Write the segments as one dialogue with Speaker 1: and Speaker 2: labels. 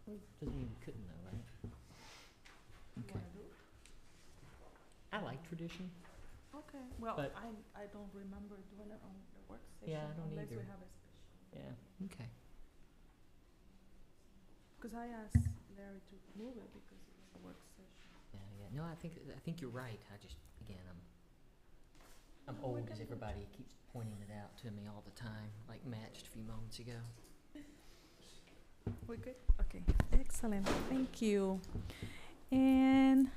Speaker 1: Doesn't mean you couldn't though, right? Okay. I like tradition.
Speaker 2: Okay, well,
Speaker 1: But-
Speaker 2: I don't remember doing it on the work session.
Speaker 1: Yeah, I don't
Speaker 2: unless
Speaker 1: either.
Speaker 2: we have a special.
Speaker 1: Yeah, okay.
Speaker 2: Because I asked Larry to move it because it was a work session.
Speaker 1: Yeah. No, I think you're right. I just, again, I'm
Speaker 2: No, we
Speaker 1: old as
Speaker 2: can-
Speaker 1: everybody keeps pointing it out to me all the time, like matched a few moments ago.
Speaker 2: We good? Okay, excellent, thank you. And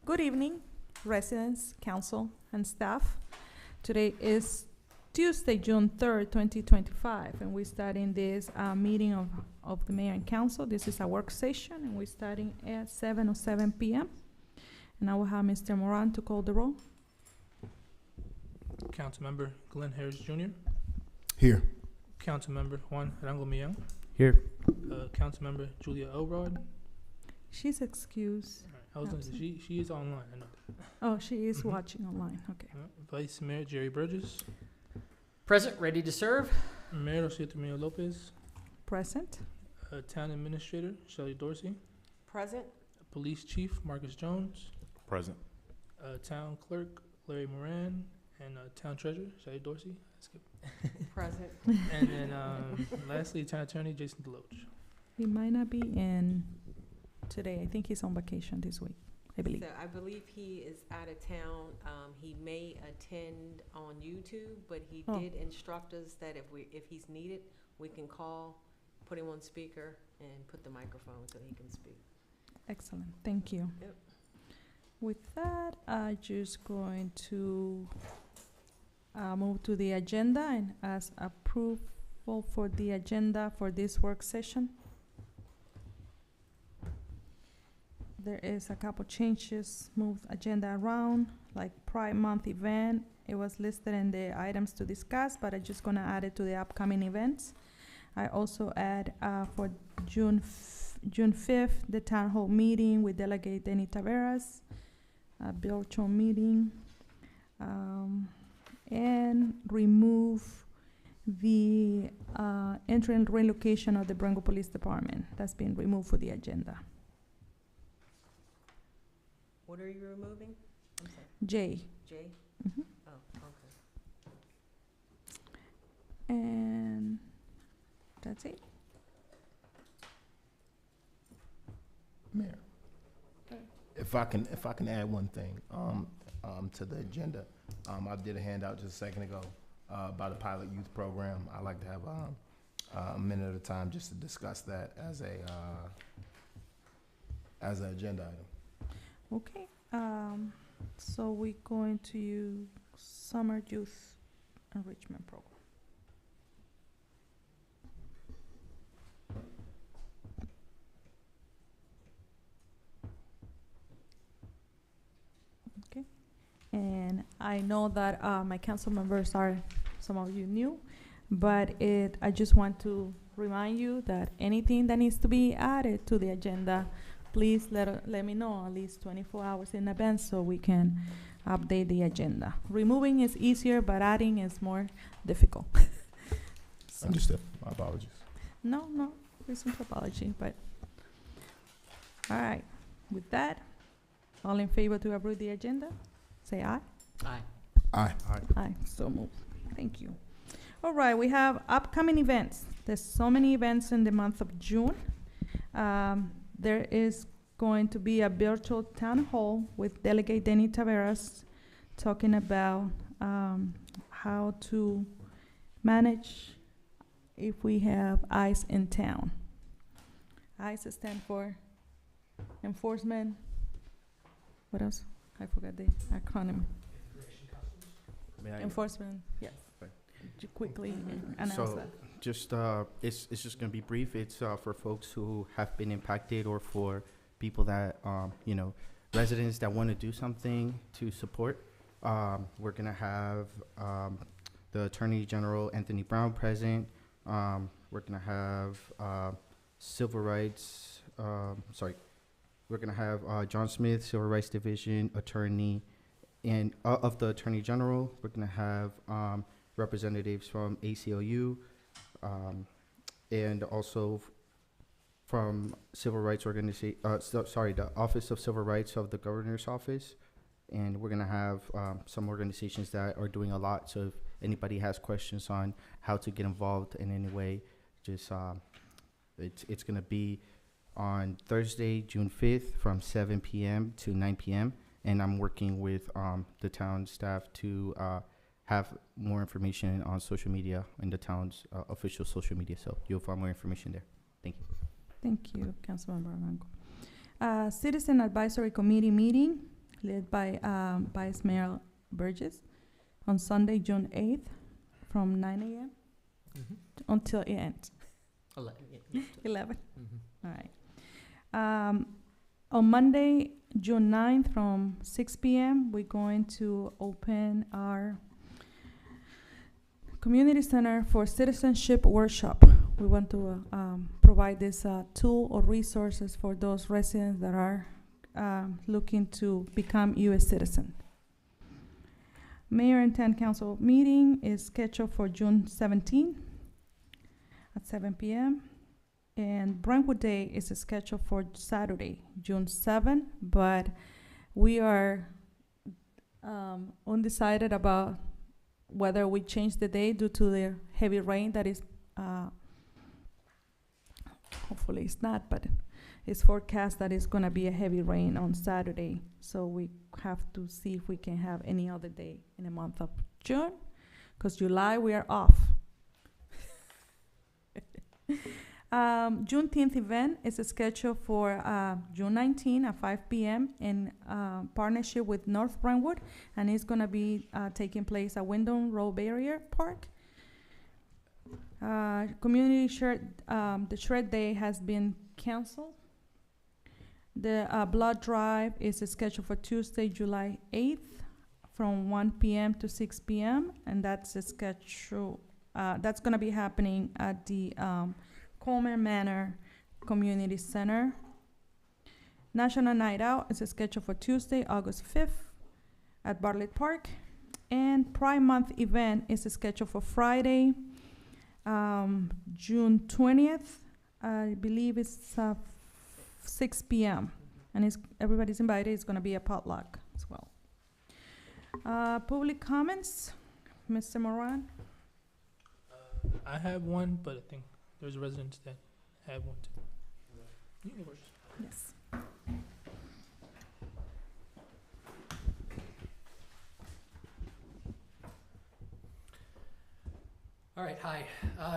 Speaker 2: good evening, residents, council, and staff. Today is Tuesday, June 3rd, 2025, and we're starting this meeting of the mayor and council. This is a work session, and we're starting at 7:07 p.m. And I will have Mr. Moran to call the roll.
Speaker 3: Councilmember Glenn Harris Jr.,
Speaker 4: Here.
Speaker 3: Councilmember Juan Rango-Millán,
Speaker 4: Here.
Speaker 3: Councilmember Julia Elrod.
Speaker 2: She's excused.
Speaker 3: I was gonna say, she is online, I know that.
Speaker 2: Oh, she is
Speaker 3: Mhm.
Speaker 2: watching online, okay.
Speaker 3: Vice Mayor Jerry Burgess,
Speaker 1: Present, ready to serve?
Speaker 3: Mayor Rocio Tremillo Lopez,
Speaker 2: Present?
Speaker 3: Town Administrator Shelley Dorsey,
Speaker 5: Present.
Speaker 3: Police Chief Marcus Jones,
Speaker 4: Present.
Speaker 3: Town Clerk Larry Moran, and Town Treasurer Shelley Dorsey. That's good.
Speaker 5: Present.
Speaker 3: And then lastly, Town Attorney Jason Deloach.
Speaker 2: He might not be in today. I think he's on vacation this week, I believe.
Speaker 5: So I believe he is out of town. He may attend on YouTube, but he
Speaker 2: Oh.
Speaker 5: did instruct us that if he's needed, we can call, put him on speaker, and put the microphone so he can speak.
Speaker 2: Excellent, thank you.
Speaker 5: Yep.
Speaker 2: With that, I'm just going to move to the agenda and ask approval for the agenda for this work session. There is a couple changes, move agenda around, like Pride Month event. It was listed in the items to discuss, but I'm just gonna add it to the upcoming events. I also add for June 5th, the town hall meeting with Delegate Denny Taveras, a virtual meeting, and remove the entry and relocation of the Branco Police Department. That's been removed for the agenda.
Speaker 5: What are you removing? I'm sorry.
Speaker 2: J.
Speaker 5: Jay?
Speaker 2: Mhm.
Speaker 5: Oh, okay.
Speaker 2: And that's it.
Speaker 4: Mayor. If I can add one thing, to the agenda. I did a handout just a second ago, about the pilot youth program. I'd like to have, a minute at a time just to discuss that as an agenda item.
Speaker 2: Okay, so we're going to use Summer Youth Enrichment Program. Okay, and I know that my council members are, some of you new, but I just want to remind you that anything that needs to be added to the agenda, please let me know at least 24 hours in advance so we can update the agenda. Removing is easier, but adding is more difficult. So-
Speaker 4: Understood. My apologies.
Speaker 2: No reason for apology, but, all right. With that, all in favor to approve the agenda, say aye.
Speaker 1: Aye.
Speaker 4: Aye.
Speaker 2: Aye, so moved. Thank you. All right, we have upcoming events. There's so many events in the month of June. There is going to be a virtual town hall with Delegate Denny Taveras talking about how to manage if we have ICE in town. ICE stands for Enforcement, what else? I forgot the acronym. Enforcement, yes.
Speaker 6: Right.
Speaker 2: Quickly announce
Speaker 6: So,
Speaker 2: that.
Speaker 6: just, it's just gonna be brief. It's, for folks who have been impacted or for people that, residents that wanna do something to support. We're gonna have, the Attorney General Anthony Brown present. We're gonna have, Civil Rights, we're gonna have, John Smith, Civil Rights Division Attorney, and, of the Attorney General. We're gonna have, representatives from ACLU, and also from Civil Rights Organization, the Office of Civil Rights of the Governor's Office. And we're gonna have some organizations that are doing a lot. So if anybody has questions on how to get involved in any way, just it's gonna be on Thursday, June 5th, from 7 p.m. to 9 p.m. And I'm working with the town staff to have more information on social media in the town's official social media. So you'll find more information there. Thank you.
Speaker 2: Thank you, Councilmember Blanco. Citizen Advisory Committee meeting led by Vice Mayor Burgess on Sunday, June 8th, from 9 a.m.
Speaker 1: Mhm.
Speaker 2: until it ends. 11. All right. On Monday, June 9th, from 6 p.m., we're going to open our community center for citizenship workshop. We want to provide this tool or resources for those residents that are looking to become U.S. citizen. Mayor and Town Council meeting is scheduled for June 17 at 7 p.m. And Brentwood Day is scheduled for Saturday, June 7, but we are undecided about whether we change the day due to the heavy rain that is, hopefully it's not, but it's forecast that it's gonna be a heavy rain on Saturday. So we have to see if we can have any other day in the month of June, because July we are off. Juneteenth event is scheduled for June 19 at 5 p.m. in partnership with North Brentwood, and it's going to be taking place at Wyndham Road Barrier Park. Community shirt, the shred day has been canceled. The blood drive is scheduled for Tuesday, July 8th from 1 p.m. to 6 p.m. and that's a schedule. That's going to be happening at the Coleman Manor Community Center. National Night Out is scheduled for Tuesday, August 5th at Bartlett Park. And Pride Month event is scheduled for Friday, June 20th. I believe it's 6 p.m. And everybody's invited. It's going to be a potluck as well. Public comments, Mr. Moran?
Speaker 3: I have one, but I think there's residents that have one too. You can go first.
Speaker 2: Yes.
Speaker 7: All right, hi.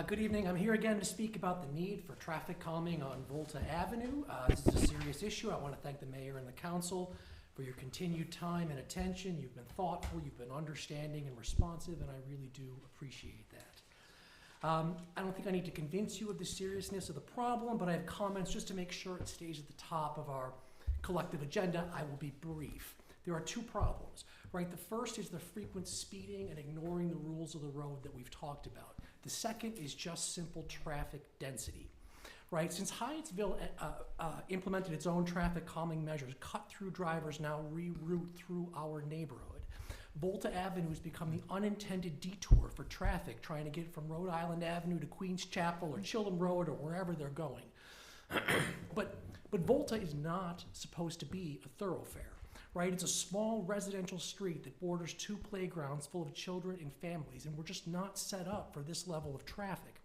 Speaker 7: Good evening. I'm here again to speak about the need for traffic calming on Volta Avenue. This is a serious issue. I want to thank the mayor and the council for your continued time and attention. You've been thoughtful, you've been understanding and responsive, and I really do appreciate that. I don't think I need to convince you of the seriousness of the problem, but I have comments just to make sure it stays at the top of our collective agenda. I will be brief. There are two problems, right? The first is the frequent speeding and ignoring the rules of the road that we've talked about. The second is just simple traffic density, right? Since Hyattsville implemented its own traffic calming measures, cut-through drivers now reroute through our neighborhood. Volta Avenue has become the unintended detour for traffic trying to get from Rhode Island Avenue to Queens Chapel or Chilham Road or wherever they're going. But Volta is not supposed to be a thoroughfare, right? It's a small residential street that borders two playgrounds full of children and families, and we're just not set up for this level of traffic.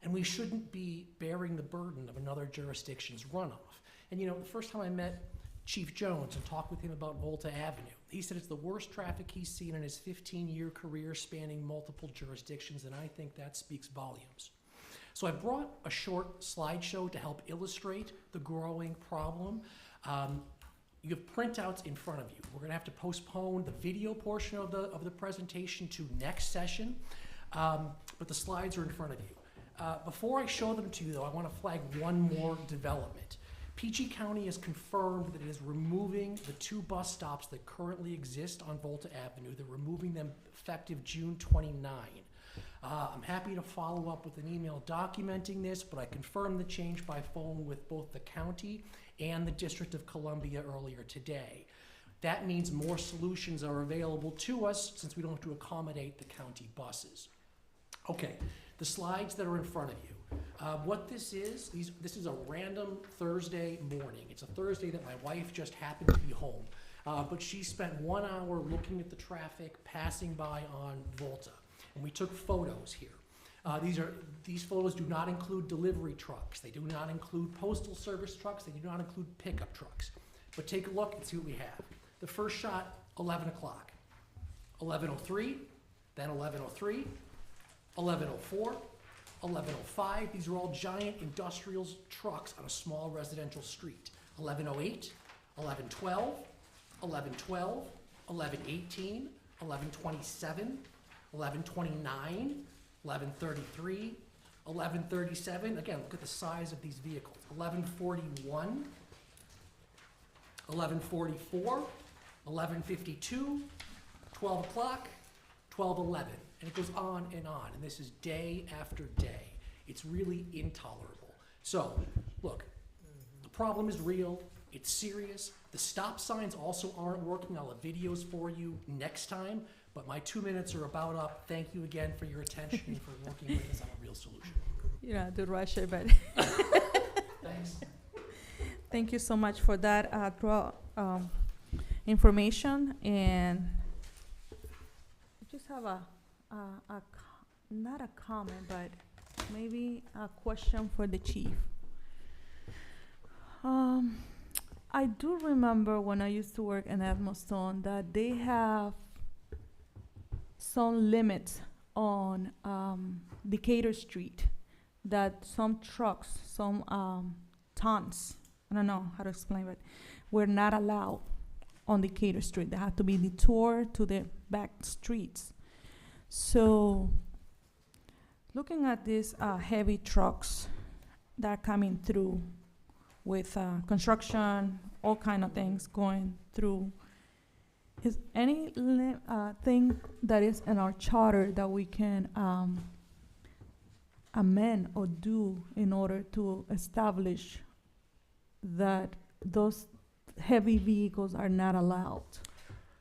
Speaker 7: And we shouldn't be bearing the burden of another jurisdiction's runoff. And you know, the first time I met Chief Jones and talked with him about Volta Avenue, he said it's the worst traffic he's seen in his 15-year career spanning multiple jurisdictions, and I think that speaks volumes. So I brought a short slideshow to help illustrate the growing problem. You have printouts in front of you. We're gonna have to postpone the video portion of the presentation to next session, but the slides are in front of you. Before I show them to you though, I wanna flag one more development. PG County has confirmed that it is removing the two bus stops that currently exist on Volta Avenue. They're removing them effective June 29. I'm happy to follow up with an email documenting this, but I confirmed the change by phone with both the county and the District of Columbia earlier today. That means more solutions are available to us since we don't have to accommodate the county buses. Okay, the slides that are in front of you. What this is a random Thursday morning. It's a Thursday that my wife just happened to be home. But she spent 1 hour looking at the traffic passing by on Volta. And we took photos here. These photos do not include delivery trucks. They do not include postal service trucks. They do not include pickup trucks. But take a look and see what we have. The first shot, 11 o'clock. 11:03, then 11:03, 11:04, 11:05. These are all giant industrial trucks on a small residential street. 11:08, 11:12, 11:12, 11:18, 11:27, 11:29, 11:33, 11:37. Again, look at the size of these vehicles. 11:41, 11:44, 11:52, 12 o'clock, 12:11. And it goes on. And this is day after day. It's really intolerable. So, look, the problem is real. It's serious. The stop signs also aren't working. I'll have videos for you next time. But my 2 minutes are about up. Thank you again for your attention and for working with us on a real solution.
Speaker 2: You know, to rush it, but
Speaker 7: Thanks.
Speaker 2: thank you so much for that information. And I just have not a comment, but maybe a question for the chief. I do remember when I used to work in Edmondson that they have some limits on Decatur Street, that some trucks, some tons, I don't know how to explain it, were not allowed on Decatur Street. They had to be detoured to the back streets. So looking at these heavy trucks that are coming through with construction, all kind of things going through, is any thing that is in our charter that we can amend or do in order to establish that those heavy vehicles are not allowed?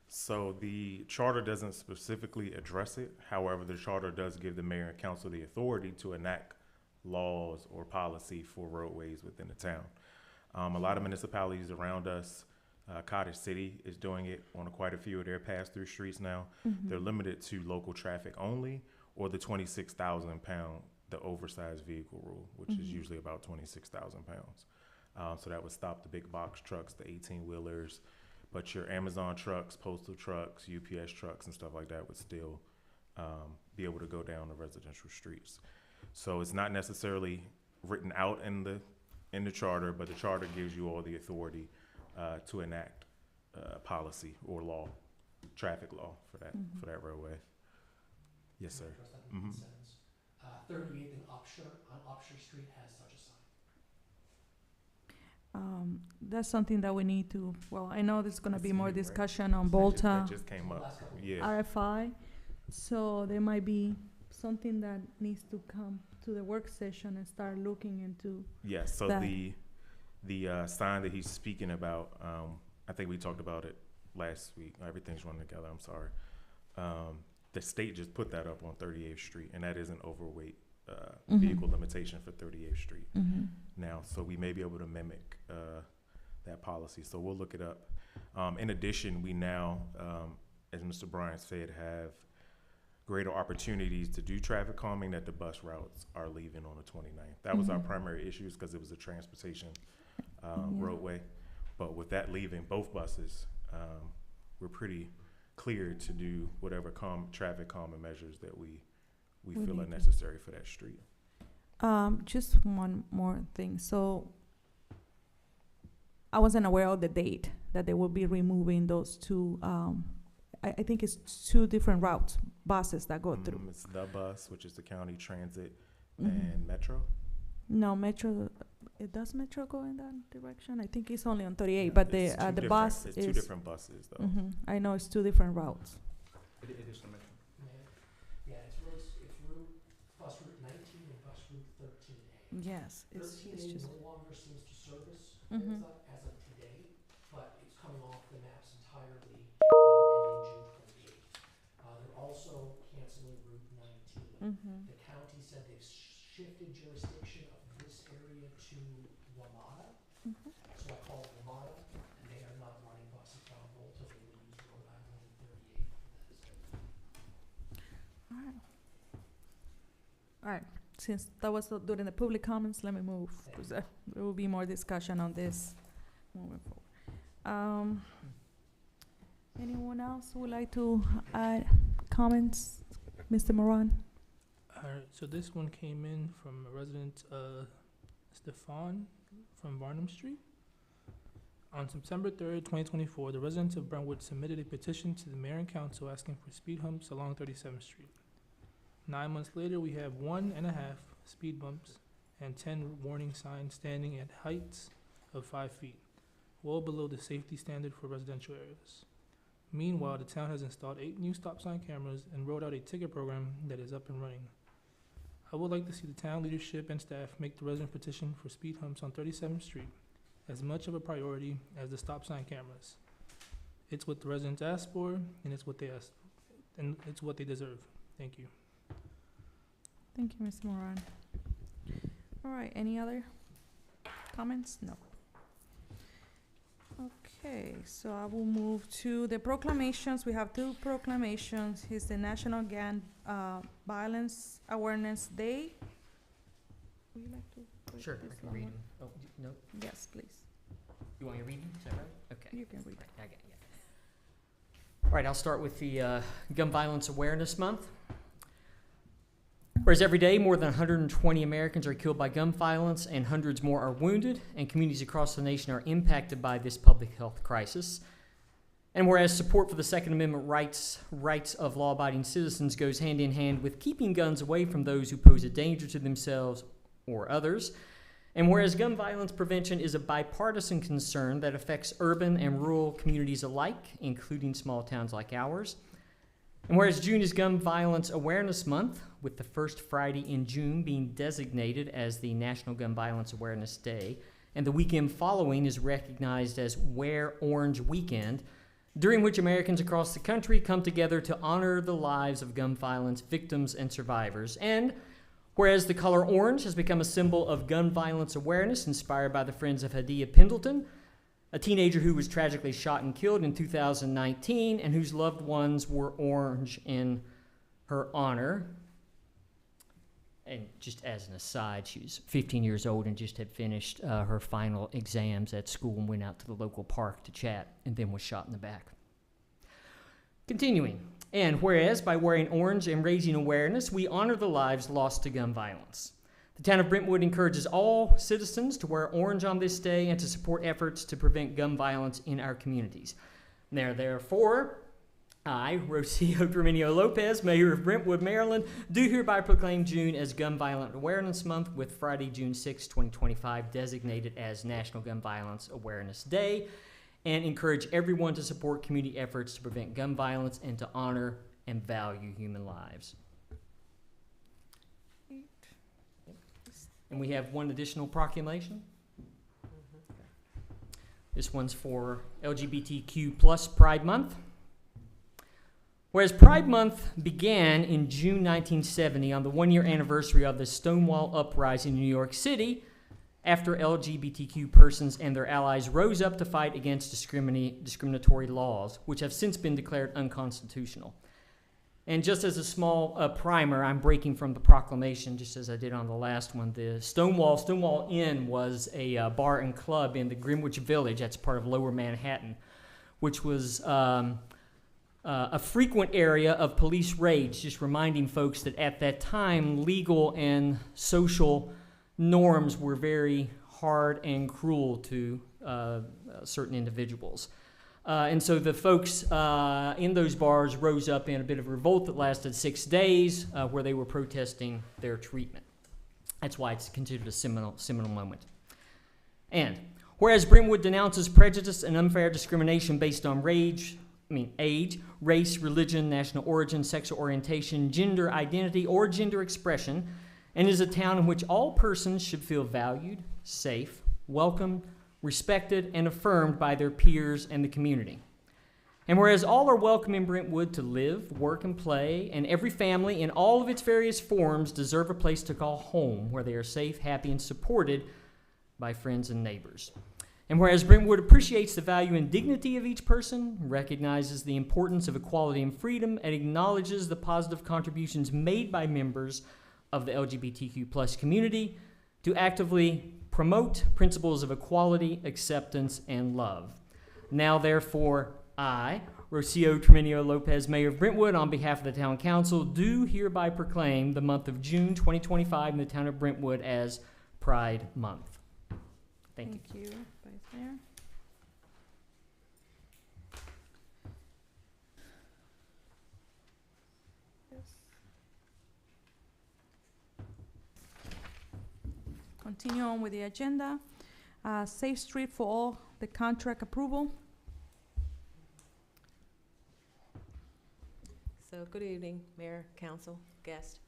Speaker 8: So the charter doesn't specifically address it. However, the charter does give the mayor and council the authority to enact laws or policy for roadways within the town. A lot of municipalities around us, Cottage City is doing it on quite a few of their pass-through streets now.
Speaker 2: Mm-hmm.
Speaker 8: They're limited to local traffic only, or the 26,000 pound, the oversized vehicle rule, which is usually about 26,000 pounds. So that would stop the big box trucks, the 18-wheelers, but your Amazon trucks, postal trucks, UPS trucks, and stuff like that would still be able to go down the residential streets. So it's not necessarily written out in the charter, but the charter gives you all the authority to enact policy or law, traffic law for that roadway. Yes, sir. Mhm.
Speaker 7: 38th and Upshur Street has such a sign.
Speaker 2: That's something that we need to, well, I know there's gonna be more
Speaker 8: Right.
Speaker 2: discussion on
Speaker 8: That
Speaker 2: Volta
Speaker 8: just came up.
Speaker 7: Last couple of
Speaker 8: Yeah.
Speaker 2: RFI, so there might be something that needs to come to the work session and start looking into.
Speaker 8: Yes, so
Speaker 2: that.
Speaker 8: the sign that he's speaking about, I think we talked about it last week. Everything's running together, I'm sorry. The state just put that up on 38th Street, and that is an overweight vehicle limitation for 38th Street now. So we may be able to mimic that policy. So we'll look it up. In addition, we now, as Mr. Bryant said, have greater opportunities to do traffic calming that the bus routes are leaving on the 29th. That was our primary issue, because it was a transportation roadway. But with that leaving, both buses, we're pretty clear to do whatever traffic calming measures that we feel are
Speaker 2: need.
Speaker 8: necessary for that street.
Speaker 2: Just one more thing. So I wasn't aware of the date that they will be removing those two. I think it's two different routes, buses that go through.
Speaker 8: It's the bus, which is the county transit,
Speaker 2: Mhm.
Speaker 8: and Metro.
Speaker 2: No, Metro. Does Metro go in that direction? I think it's only on 38, but
Speaker 8: It's two
Speaker 2: the
Speaker 8: different-
Speaker 2: bus
Speaker 8: It's
Speaker 2: is.
Speaker 8: two different buses, though.
Speaker 2: I know it's two different routes.
Speaker 6: It is the metro.
Speaker 7: Yeah, it's bus route 19 and bus route 13A.
Speaker 2: Yes, it's
Speaker 7: 13A
Speaker 2: just.
Speaker 7: no longer seems to service
Speaker 2: Mhm.
Speaker 7: as of today, but it's coming off the maps entirely ending June 28th. They're also canceling Route 19. The county said they've shifted jurisdiction Ramada. So I called Ramada, and they are not running buses down Volta. They will use Rhode Island and 38 for this.
Speaker 2: All right. All right. Since that was during the public comments, let me move, because there will be more discussion on this moving forward. Anyone else who would like to add comments? Mr. Moran?
Speaker 3: Alright, so this one came in from a resident, Stefan from Varnum Street. On September 3rd, 2024, the residents of Brentwood submitted a petition to the mayor and council asking for speed humps along 37th Street. 9 months later, we have 1.5 speed bumps and 10 warning signs standing at heights of 5 feet, well below the safety standard for residential areas. Meanwhile, the town has installed 8 new stop sign cameras and rolled out a ticket program that is up and running. I would like to see the town leadership and staff make the resident petition for speed humps on 37th Street as much of a priority as the stop sign cameras. It's what the residents asked for, and it's what they asked, and it's what they deserve. Thank you.
Speaker 2: Thank you, Mr. Moran. All right, any other comments? No. Okay, so I will move to the proclamations. We have 2 proclamations. It's the National Gun Violence Awareness Day. Would you like to read
Speaker 9: Sure,
Speaker 2: this
Speaker 9: I can
Speaker 2: one?
Speaker 9: read them. Oh, no,
Speaker 2: Yes, please.
Speaker 9: you want me to read them? Is that right? Okay.
Speaker 2: You can read.
Speaker 9: Right, I got it, yeah. All right, I'll start with the Gun Violence Awareness Month. Whereas every day, more than 120 Americans are killed by gun violence and hundreds more are wounded, and communities across the nation are impacted by this public health crisis. And whereas support for the Second Amendment rights of law-abiding citizens goes hand in hand with keeping guns away from those who pose a danger to themselves or others, and whereas gun violence prevention is a bipartisan concern that affects urban and rural communities alike, including small towns like ours, and whereas June is Gun Violence Awareness Month, with the first Friday in June being designated as the National Gun Violence Awareness Day, and the weekend following is recognized as Wear Orange Weekend, during which Americans across the country come together to honor the lives of gun violence victims and survivors. And whereas the color orange has become a symbol of gun violence awareness inspired by the Friends of Hadia Pendleton, a teenager who was tragically shot and killed in 2019 and whose loved ones were orange in her honor. And just as an aside, she was 15 years old and just had finished her final exams at school and went out to the local park to chat and then was shot in the back. Continuing, and whereas by wearing orange and raising awareness, we honor the lives lost to gun violence. The town of Brentwood encourages all citizens to wear orange on this day and to support efforts to prevent gun violence in our communities. Therefore, I, Rocio Draminio Lopez, Mayor of Brentwood, Maryland, do hereby proclaim June as Gun Violence Awareness Month, with Friday, June 6, 2025, designated as National Gun Violence Awareness Day, and encourage everyone to support community efforts to prevent gun violence and to honor and value human lives. And we have one additional proclamation. This one's for LGBTQ plus Pride Month. Whereas Pride Month began in June 1970 on the 1-year anniversary of the Stonewall Uprising in New York City, after LGBTQ persons and their allies rose up to fight against discriminatory laws, which have since been declared unconstitutional. And just as a small primer, I'm breaking from the proclamation, just as I did on the last one. The Stonewall Inn was a bar and club in the Greenwich Village, that's part of Lower Manhattan, which was a frequent area of police raids, just reminding folks that at that time, legal and social norms were very hard and cruel to certain individuals. And so the folks in those bars rose up in a bit of a revolt that lasted 6 days, where they were protesting their treatment. That's why it's considered a seminal moment. And whereas Brentwood denounces prejudice and unfair discrimination based on age, race, religion, national origin, sexual orientation, gender identity, or gender expression, and is a town in which all persons should feel valued, safe, welcomed, respected, and affirmed by their peers and the community. And whereas all are welcome in Brentwood to live, work, and play, and every family in all of its various forms deserve a place to call home, where they are safe, happy, and supported, by friends and neighbors. And whereas Brentwood appreciates the value and dignity of each person, recognizes the importance of equality and freedom, and acknowledges the positive contributions made by members of the LGBTQ+ community to actively promote principles of equality, acceptance, and love. Now, therefore, I, Rocio Tremenio Lopez, Mayor of Brentwood, on behalf of the Town Council, do hereby proclaim the month of June 2025 in the town of Brentwood as Pride Month. Thank you.
Speaker 2: Thank you, Vice Mayor. Continue on with the agenda. Safe Street for All, the contract approval.
Speaker 5: So, good evening, Mayor, Council, guest.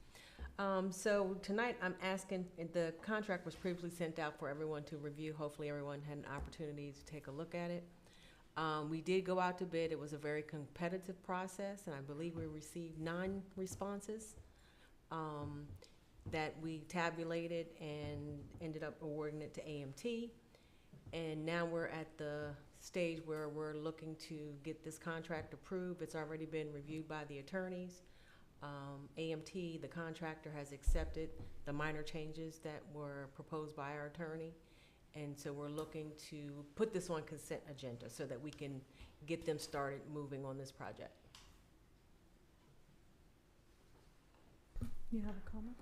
Speaker 5: So tonight I'm asking, the contract was previously sent out for everyone to review. Hopefully everyone had an opportunity to take a look at it. We did go out to bid. It was a very competitive process, and I believe we received 9 responses that we tabulated and ended up awarding it to AMT. And now we're at the stage where we're looking to get this contract approved. It's already been reviewed by the attorneys. AMT, the contractor, has accepted the minor changes that were proposed by our attorney. And so we're looking to put this on consent agenda so that we can get them started moving on this project.
Speaker 2: You have a comment?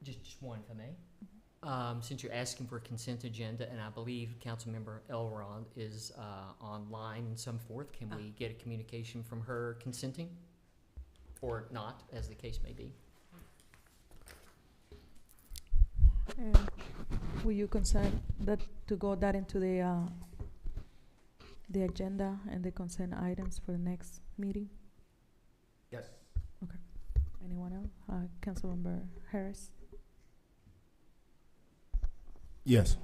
Speaker 9: Just one, if I may. Since you're asking for a consent agenda, and I believe Councilmember Elrond is online and so forth, can we get a communication from her consenting? Or not, as the case may be.
Speaker 2: And will you consent that to go that into the agenda and the consent items for the next meeting?
Speaker 6: Yes.
Speaker 2: Anyone else? Councilmember Harris?
Speaker 4: Yes.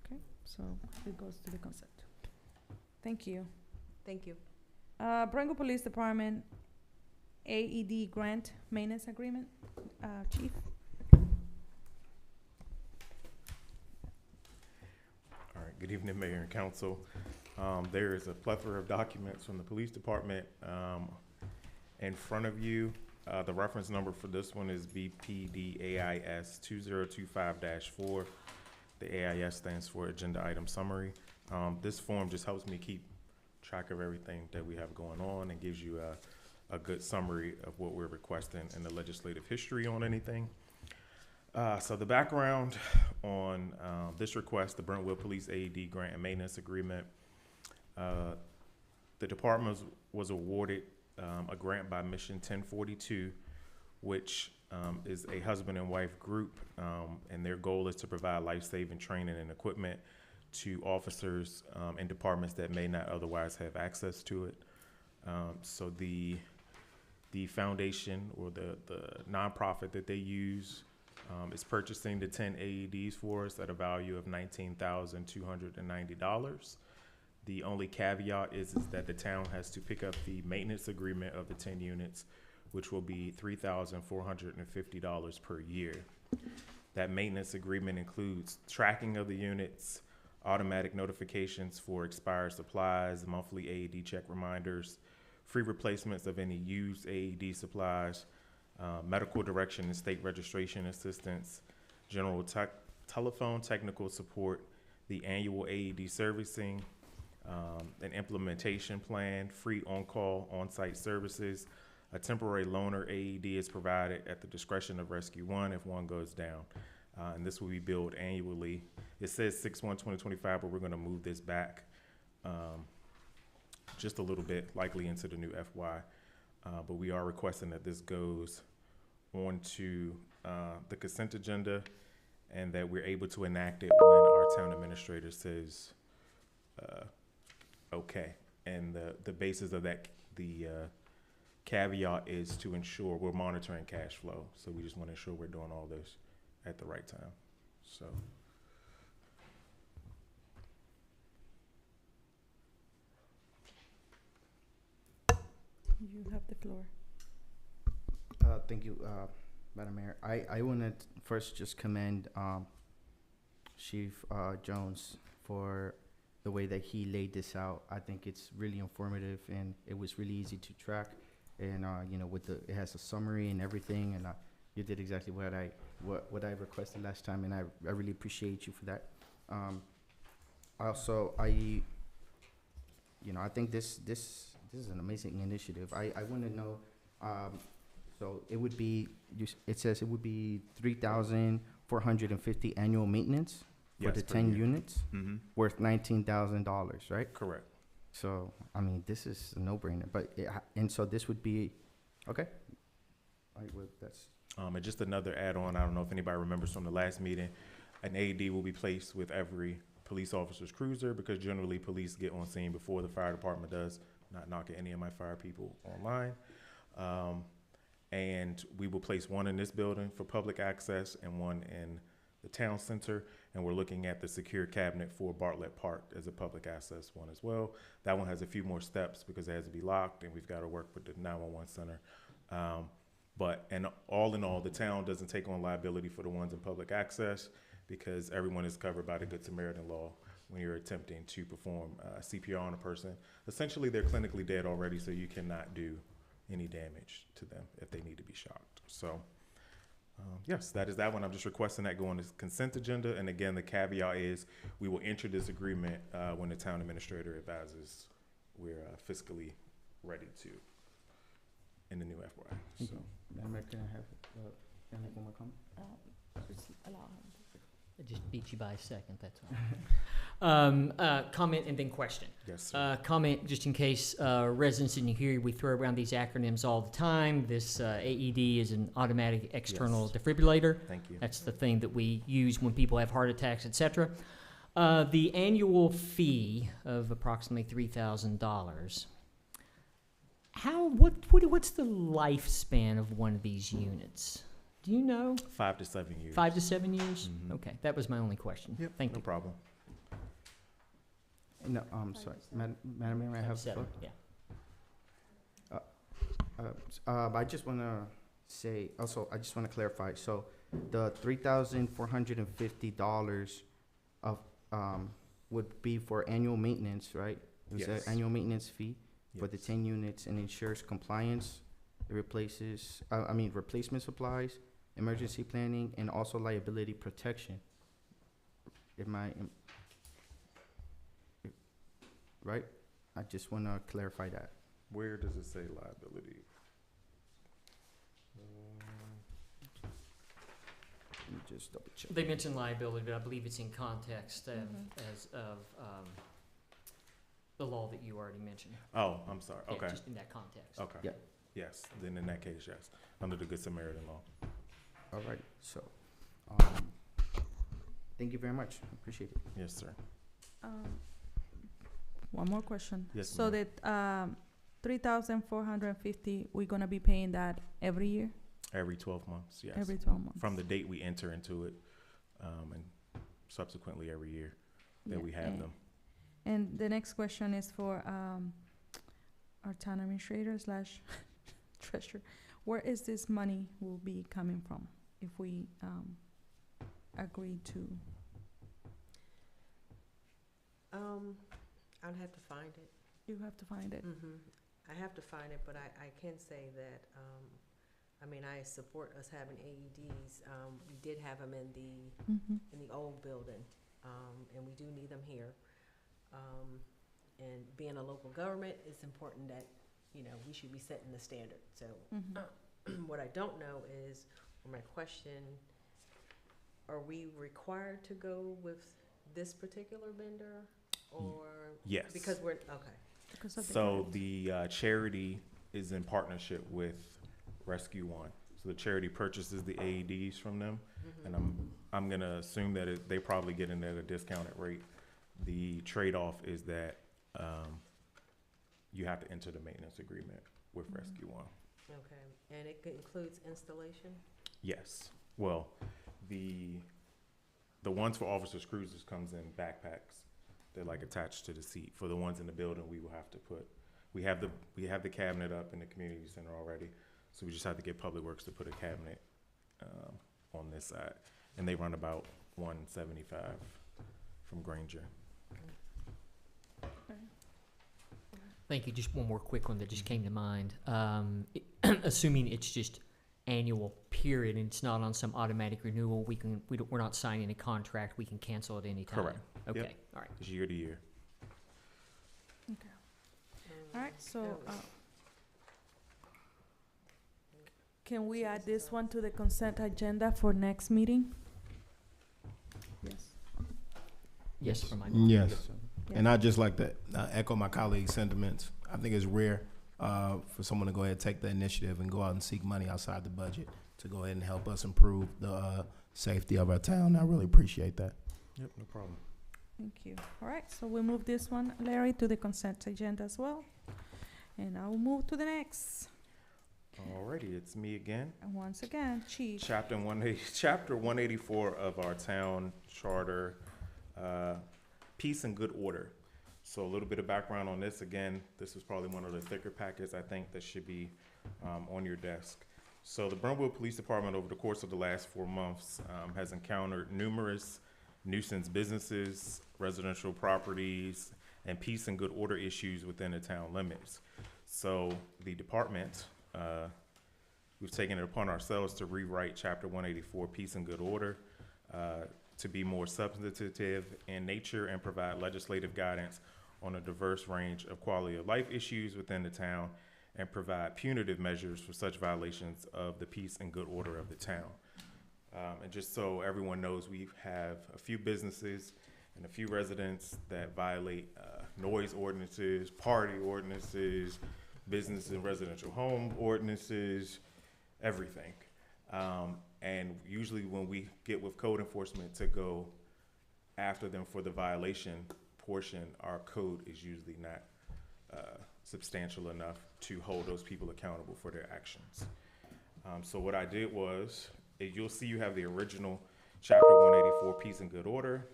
Speaker 2: Okay, so it goes to the consent. Thank you.
Speaker 5: Thank you.
Speaker 2: Brentwood Police Department AED grant maintenance agreement, Chief.
Speaker 8: All right, good evening, Mayor and Council. There is a plethora of documents from the police department in front of you. The reference number for this one is BPDAIS 2025-4. The AIS stands for Agenda Item Summary. This form just helps me keep track of everything that we have going on and gives you a good summary of what we're requesting in the legislative history on anything. So the background on this request, the Brentwood Police AED Grant and Maintenance Agreement, the department was awarded a grant by Mission 1042, which is a husband and wife group, and their goal is to provide life-saving training and equipment to officers in departments that may not otherwise have access to it. So the foundation or the nonprofit that they use is purchasing the 10 AEDs for us at a value of $19,290. The only caveat is that the town has to pick up the maintenance agreement of the 10 units, which will be $3,450 per year. That maintenance agreement includes tracking of the units, automatic notifications for expired supplies, monthly AED check reminders, free replacements of any used AED supplies, medical direction and state registration assistance, general telephone technical support, the annual AED servicing, an implementation plan, free on-call, on-site services. A temporary loaner AED is provided at the discretion of Rescue One if one goes down. And this will be billed annually. It says 6/1/2025, but we're going to move this back just a little bit, likely into the new FY. But we are requesting that this goes onto the consent agenda and that we're able to enact it when our town administrator says okay. And the basis of that, the caveat is to ensure we're monitoring cash flow. So we just want to ensure we're doing all this at the right time. So.
Speaker 2: You have the floor.
Speaker 6: Thank you, Madam Mayor. I want to first just commend Chief Jones for the way that he laid this out. I think it's really informative and it was really easy to track. And you know, it has a summary and everything. And you did exactly what I requested last time, and I really appreciate you for that. Also, I think this is an amazing initiative. I want to know. So it would be. It says it would be 3,450 annual maintenance for
Speaker 8: Yes,
Speaker 6: the
Speaker 8: per
Speaker 6: 10
Speaker 8: year.
Speaker 6: units,
Speaker 8: Mm-hmm.
Speaker 6: worth $19,000, right?
Speaker 8: Correct.
Speaker 6: So I mean, this is a no-brainer. But and so this would be, okay. That's
Speaker 8: And just another add-on, I don't know if anybody remembers from the last meeting, an AED will be placed with every police officer's cruiser, because generally police get on scene before the fire department does, not knocking any of my fire people online. And we will place one in this building for public access and one in the town center. And we're looking at the secure cabinet for Bartlett Park as a public access one as well. That one has a few more steps because it has to be locked, and we've got to work with the 911 center. But in all, the town doesn't take on liability for the ones in public access, because everyone is covered by the Good Samaritan law when you're attempting to perform CPR on a person. Essentially, they're clinically dead already, so you cannot do any damage to them if they need to be shocked. So, yes, that is that one. I'm just requesting that go on the consent agenda. And again, the caveat is we will enter this agreement when the town administrator advises we're fiscally ready to in the new FY. So.
Speaker 6: Madam Mayor, can I make one more comment?
Speaker 9: I just beat you by a second, that's all. Comment and then question.
Speaker 8: Yes, sir.
Speaker 9: Comment, just in case residents didn't hear, we throw around these acronyms all the time. This AED is an automatic external
Speaker 8: Yes.
Speaker 9: defibrillator.
Speaker 8: Thank you.
Speaker 9: That's the thing that we use when people have heart attacks, etc. The annual fee of approximately $3,000. What's the lifespan of one of these units? Do you know?
Speaker 8: 5 to 7 years.
Speaker 9: 5 to 7 years?
Speaker 8: Mhm.
Speaker 9: Okay, that was my only question.
Speaker 8: Yep,
Speaker 9: Thank
Speaker 8: no
Speaker 9: you.
Speaker 8: problem.
Speaker 6: No, sorry, Madam Mayor, I have the
Speaker 9: 7,
Speaker 6: floor.
Speaker 9: yeah.
Speaker 6: I just want to say, also, I just want to clarify. So the $3,450 of would be for annual maintenance, right? It was
Speaker 8: Yes.
Speaker 6: an annual maintenance fee for the
Speaker 8: Yes.
Speaker 6: 10 units, and ensures compliance. It replaces, replacement supplies, emergency planning, and also liability protection. Right? I just want to clarify that.
Speaker 8: Where does it say liability?
Speaker 6: Let me just double check.
Speaker 9: They mentioned liability, but I believe it's in context of the law that you already mentioned.
Speaker 8: Oh, I'm sorry.
Speaker 9: Yeah,
Speaker 8: Okay.
Speaker 9: just in that context.
Speaker 8: Okay.
Speaker 6: Yeah.
Speaker 8: Yes. Then in that case, yes, under the Good Samaritan law.
Speaker 6: All right, so, thank you very much. Appreciate it.
Speaker 8: Yes, sir.
Speaker 2: One more question.
Speaker 8: Yes,
Speaker 2: So
Speaker 8: ma'am.
Speaker 2: that 3,450, we're gonna be paying that every year,
Speaker 8: Every 12 months. Yes.
Speaker 2: every 12 months.
Speaker 8: From the date we enter into it, and subsequently every year that
Speaker 2: Yeah,
Speaker 8: we have them.
Speaker 2: And the next question is for our town administrator slash treasurer. Where is this money will be coming from if we agree to?
Speaker 5: I'd have to find it.
Speaker 2: You have to find it.
Speaker 5: I have to find it, but I can say that, I support us having AEDs. We did have them in the old building, and we do need them here. And being a local government, it's important that, we should be setting the standard. So what I don't know is, or my question, are we required to go with this particular vendor, or?
Speaker 8: Yes.
Speaker 5: Because we're, okay.
Speaker 2: Because of the
Speaker 8: So
Speaker 2: grant.
Speaker 8: the charity is in partnership with Rescue One. So the charity purchases the AEDs from them, and I'm gonna assume that they probably get in at a discounted rate. The trade-off is that you have to enter the maintenance agreement with Rescue One.
Speaker 5: Okay, and it includes installation?
Speaker 8: Yes. Well, the ones for officers' cruisers comes in backpacks. They're like attached to the seat. For the ones in the building, we will have to we have the cabinet up in the community center already. So we just have to get Public Works to put a cabinet on this side. And they run about 175 from Granger.
Speaker 9: Thank you. Just one more quick one that just came to mind. Assuming it's just annual period and it's not on some automatic renewal, we're not signing a contract. We can cancel at any time.
Speaker 8: Correct.
Speaker 9: Okay.
Speaker 8: Yep.
Speaker 9: All right.
Speaker 8: It's year to year.
Speaker 2: All right, so, can we add this one to the consent agenda for next meeting? Yes.
Speaker 9: Yes, from my.
Speaker 4: Yes. And I'd just like to echo my colleague's sentiments. I think it's rare for someone to go ahead and take the initiative and go out and seek money outside the budget to go ahead and help us improve the safety of our town. I really appreciate that.
Speaker 8: Yep, no problem.
Speaker 2: Thank you. All right, so we move this one, Larry, to the consent agenda as well. And I'll move to the next.
Speaker 8: Alrighty, it's me again.
Speaker 2: And once again, Chief.
Speaker 8: Chapter 184 of our town charter, peace and good order. So a little bit of background on this. Again, this is probably one of the thicker packets I think that should be on your desk. So the Brentwood Police Department over the course of the last 4 months has encountered numerous nuisance businesses, residential properties, and peace and good order issues within the town limits. So the department, we've taken it upon ourselves to rewrite Chapter 184, Peace and Good Order, to be more substantive in nature and provide legislative guidance on a diverse range of quality of life issues within the town and provide punitive measures for such violations of the peace and good order of the town. And just so everyone knows, we have a few businesses and a few residents that violate noise ordinances, party ordinances, business and residential home ordinances, everything. And usually when we get with code enforcement to go after them for the violation portion, our code is usually not substantial enough to hold those people accountable for their actions. So what I did was, you'll see you have the original Chapter 184, Peace and Good Order.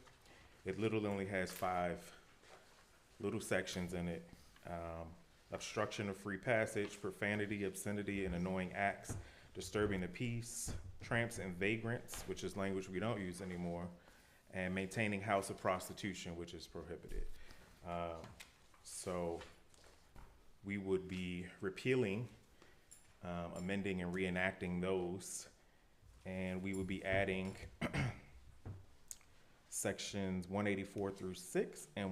Speaker 8: It literally only has 5 little sections in it. Obstruction of free passage, profanity, obscenity, and annoying acts, disturbing the peace, tramps and vagrants, which is language we don't use anymore, and maintaining house of prostitution, which is prohibited. So we would be repealing, amending, and reenacting those, and we would be adding sections 184 through 6 and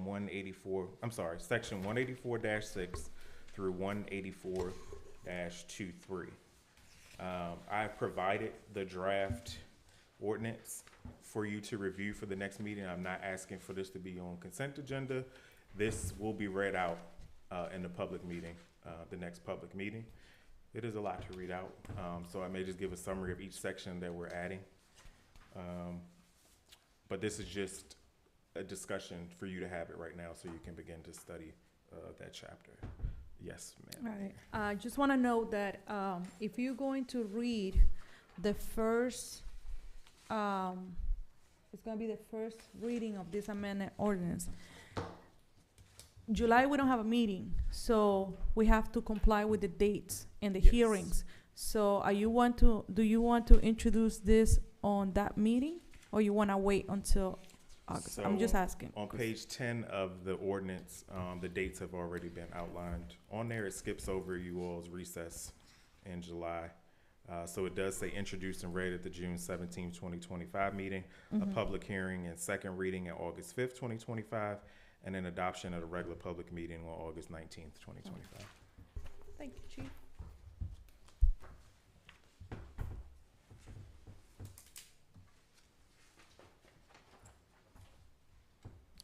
Speaker 8: section 184-6 through 184-23. I provided the draft ordinance for you to review for the next meeting. I'm not asking for this to be on consent agenda. This will be read out in the public meeting, the next public meeting. It is a lot to read out, so I may just give a summary of each section that we're adding. But this is just a discussion for you to have it right now so you can begin to study that chapter. Yes, ma'am.
Speaker 2: All right, I just want to note that if you're going to read the first, it's going to be the first reading of this amended ordinance. July, we don't have a meeting, so we have to comply with the dates and the
Speaker 8: Yes.
Speaker 2: hearings. So do you want to introduce this on that meeting, or you want to wait until August? I'm just
Speaker 8: So,
Speaker 2: asking.
Speaker 8: On page 10 of the ordinance, the dates have already been outlined. On there, it skips over you all's recess in July. So it does say introduced and read at the June 17, 2025 meeting, a public hearing and second reading at August 5th, 2025, and an adoption at a regular public meeting on August 19th, 2025.
Speaker 2: Thank you, Chief.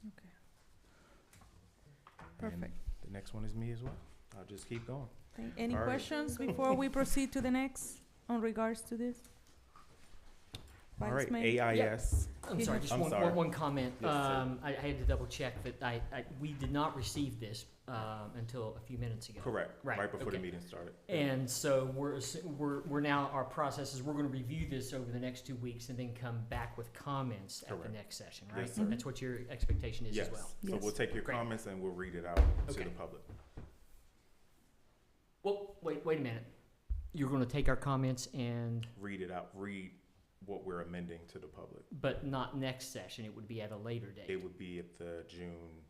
Speaker 2: Okay.
Speaker 8: And
Speaker 2: Perfect.
Speaker 8: the next one is me as well. I'll just keep going.
Speaker 2: Any
Speaker 8: All right.
Speaker 2: questions before we proceed to the next on regards to this?
Speaker 8: All
Speaker 2: Vice
Speaker 8: right,
Speaker 2: Mayor?
Speaker 8: AIS.
Speaker 9: I'm
Speaker 2: You
Speaker 9: sorry,
Speaker 2: have-
Speaker 9: just
Speaker 8: I'm
Speaker 9: one,
Speaker 8: sorry.
Speaker 9: one comment.
Speaker 8: Yes, sir.
Speaker 9: I had to double check that we did not receive this until a few minutes ago.
Speaker 8: Correct,
Speaker 9: Right,
Speaker 8: right before the
Speaker 9: okay.
Speaker 8: meeting started.
Speaker 9: And so we're now, our process is we're gonna review this over the next 2 weeks and then come back with comments at the
Speaker 8: Correct.
Speaker 9: next session, right?
Speaker 8: Yes, sir.
Speaker 9: That's what your expectation is
Speaker 8: Yes,
Speaker 9: as well.
Speaker 8: so
Speaker 2: Yes.
Speaker 8: we'll take your
Speaker 9: Great.
Speaker 8: comments and we'll read it out to
Speaker 9: Okay.
Speaker 8: the public.
Speaker 9: Well, wait a minute. You're gonna take our comments and,
Speaker 8: Read it out, read what we're amending to the public.
Speaker 9: But not next session, it would be at a later date.
Speaker 8: It would be at the June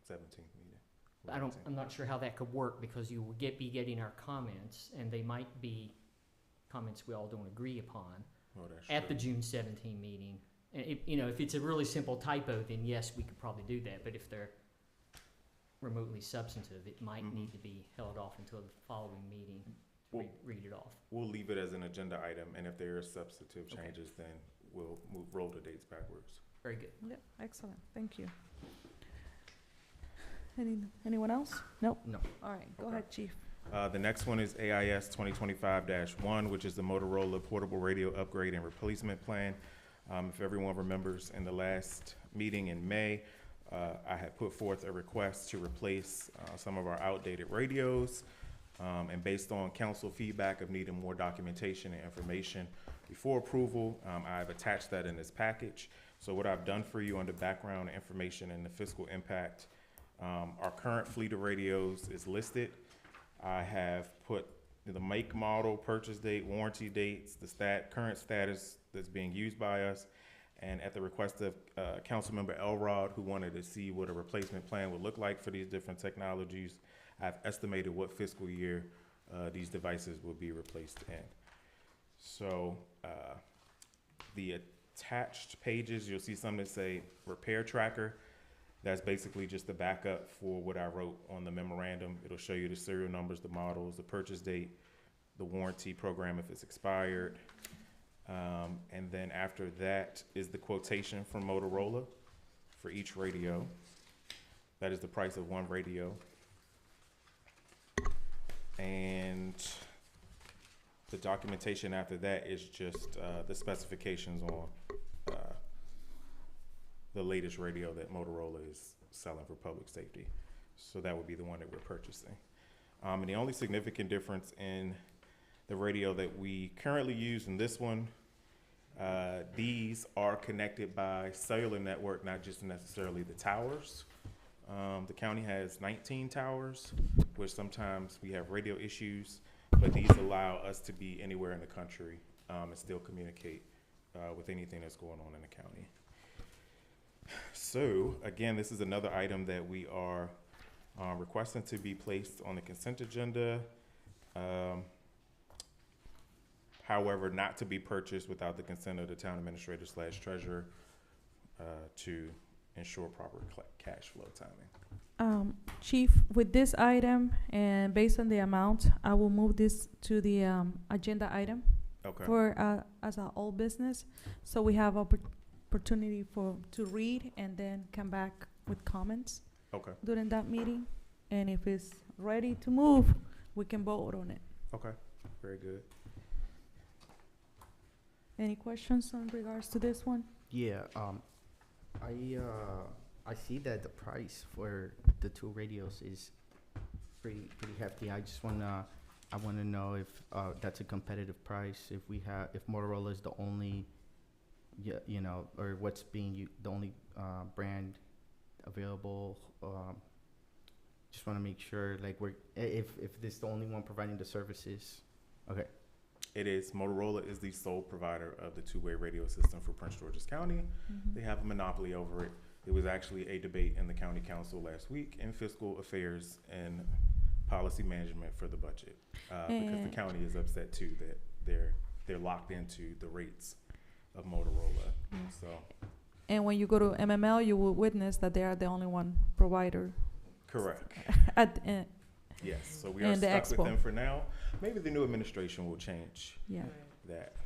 Speaker 8: 17th meeting.
Speaker 9: I'm not sure how that could work, because you will be getting our comments, and they might be comments we all don't agree upon
Speaker 8: Oh, that's
Speaker 9: at the
Speaker 8: true.
Speaker 9: June 17 meeting. And if it's a really simple typo, then yes, we could probably do that, but if they're remotely substantive, it might
Speaker 8: Mhm.
Speaker 9: need to be held off until the following meeting to
Speaker 8: Well-
Speaker 9: read it off.
Speaker 8: We'll leave it as an agenda item, and if there are substantive
Speaker 9: Okay.
Speaker 8: changes, then we'll roll the dates backwards.
Speaker 9: Very good.
Speaker 2: Yep, excellent, thank you. Anyone else? Nope.
Speaker 6: No.
Speaker 2: All right, go
Speaker 8: Okay.
Speaker 2: ahead, chief.
Speaker 8: The next one is AIS 2025-1, which is the Motorola Portable Radio Upgrade and Replacement Plan. If everyone remembers, in the last meeting in May, I had put forth a request to replace some of our outdated radios. And based on council feedback of needing more documentation and information before approval, I've attached that in this package. So what I've done for you under background information and the fiscal impact, our current fleet of radios is listed. I have put the make, model, purchase date, warranty dates, the current status that's being used by us, and at the request of Councilmember Elrod, who wanted to see what a replacement plan would look like for these different technologies, I've estimated what fiscal year these devices will be replaced in. So the attached pages, you'll see some that say repair tracker. That's basically just the backup for what I wrote on the memorandum. It'll show you the serial numbers, the models, the purchase date, the warranty program if it's expired. And then after that is the quotation from Motorola for each radio. That is the price of one radio. And the documentation after that is just the specifications on the latest radio that Motorola is selling for public safety. So that would be the one that we're purchasing. And the only significant difference in the radio that we currently use in this one, these are connected by cellular network, not just necessarily the towers. The county has 19 towers, which sometimes we have radio issues, but these allow us to be anywhere in the country and still communicate with anything that's going on in the county. So again, this is another item that we are requesting to be placed on the consent agenda. However, not to be purchased without the consent of the town administrator / treasurer to ensure proper cash flow timing.
Speaker 2: Chief, with this item and based on the amount, I will move this to the agenda item
Speaker 8: Okay.
Speaker 2: for as a old business, so we have opportunity to read and then come back with comments
Speaker 8: Okay.
Speaker 2: during that meeting. And if it's ready to move, we can vote on it.
Speaker 8: Okay. Very good.
Speaker 2: Any questions in regards to this one?
Speaker 6: Yeah, I see that the price for the two radios is pretty hefty. I wanna know if that's a competitive price, if Motorola is the only, or what's being the only brand available. Just wanna make sure, like, if this is the only one providing the services. Okay.
Speaker 8: It is. Motorola is the sole provider of the two-way radio system for Prince George's County. They have a monopoly over it. It was actually a debate in the county council last week in fiscal affairs and policy management for the budget. Because the county is upset too that they're locked into the rates of Motorola. So
Speaker 2: And when you go to MML, you will witness that they are the only one provider
Speaker 8: correct.
Speaker 2: at the end.
Speaker 8: Yes. So we are
Speaker 2: And the
Speaker 8: stuck
Speaker 2: expo.
Speaker 8: with them for now. Maybe the new administration will change
Speaker 2: Yeah.
Speaker 8: that.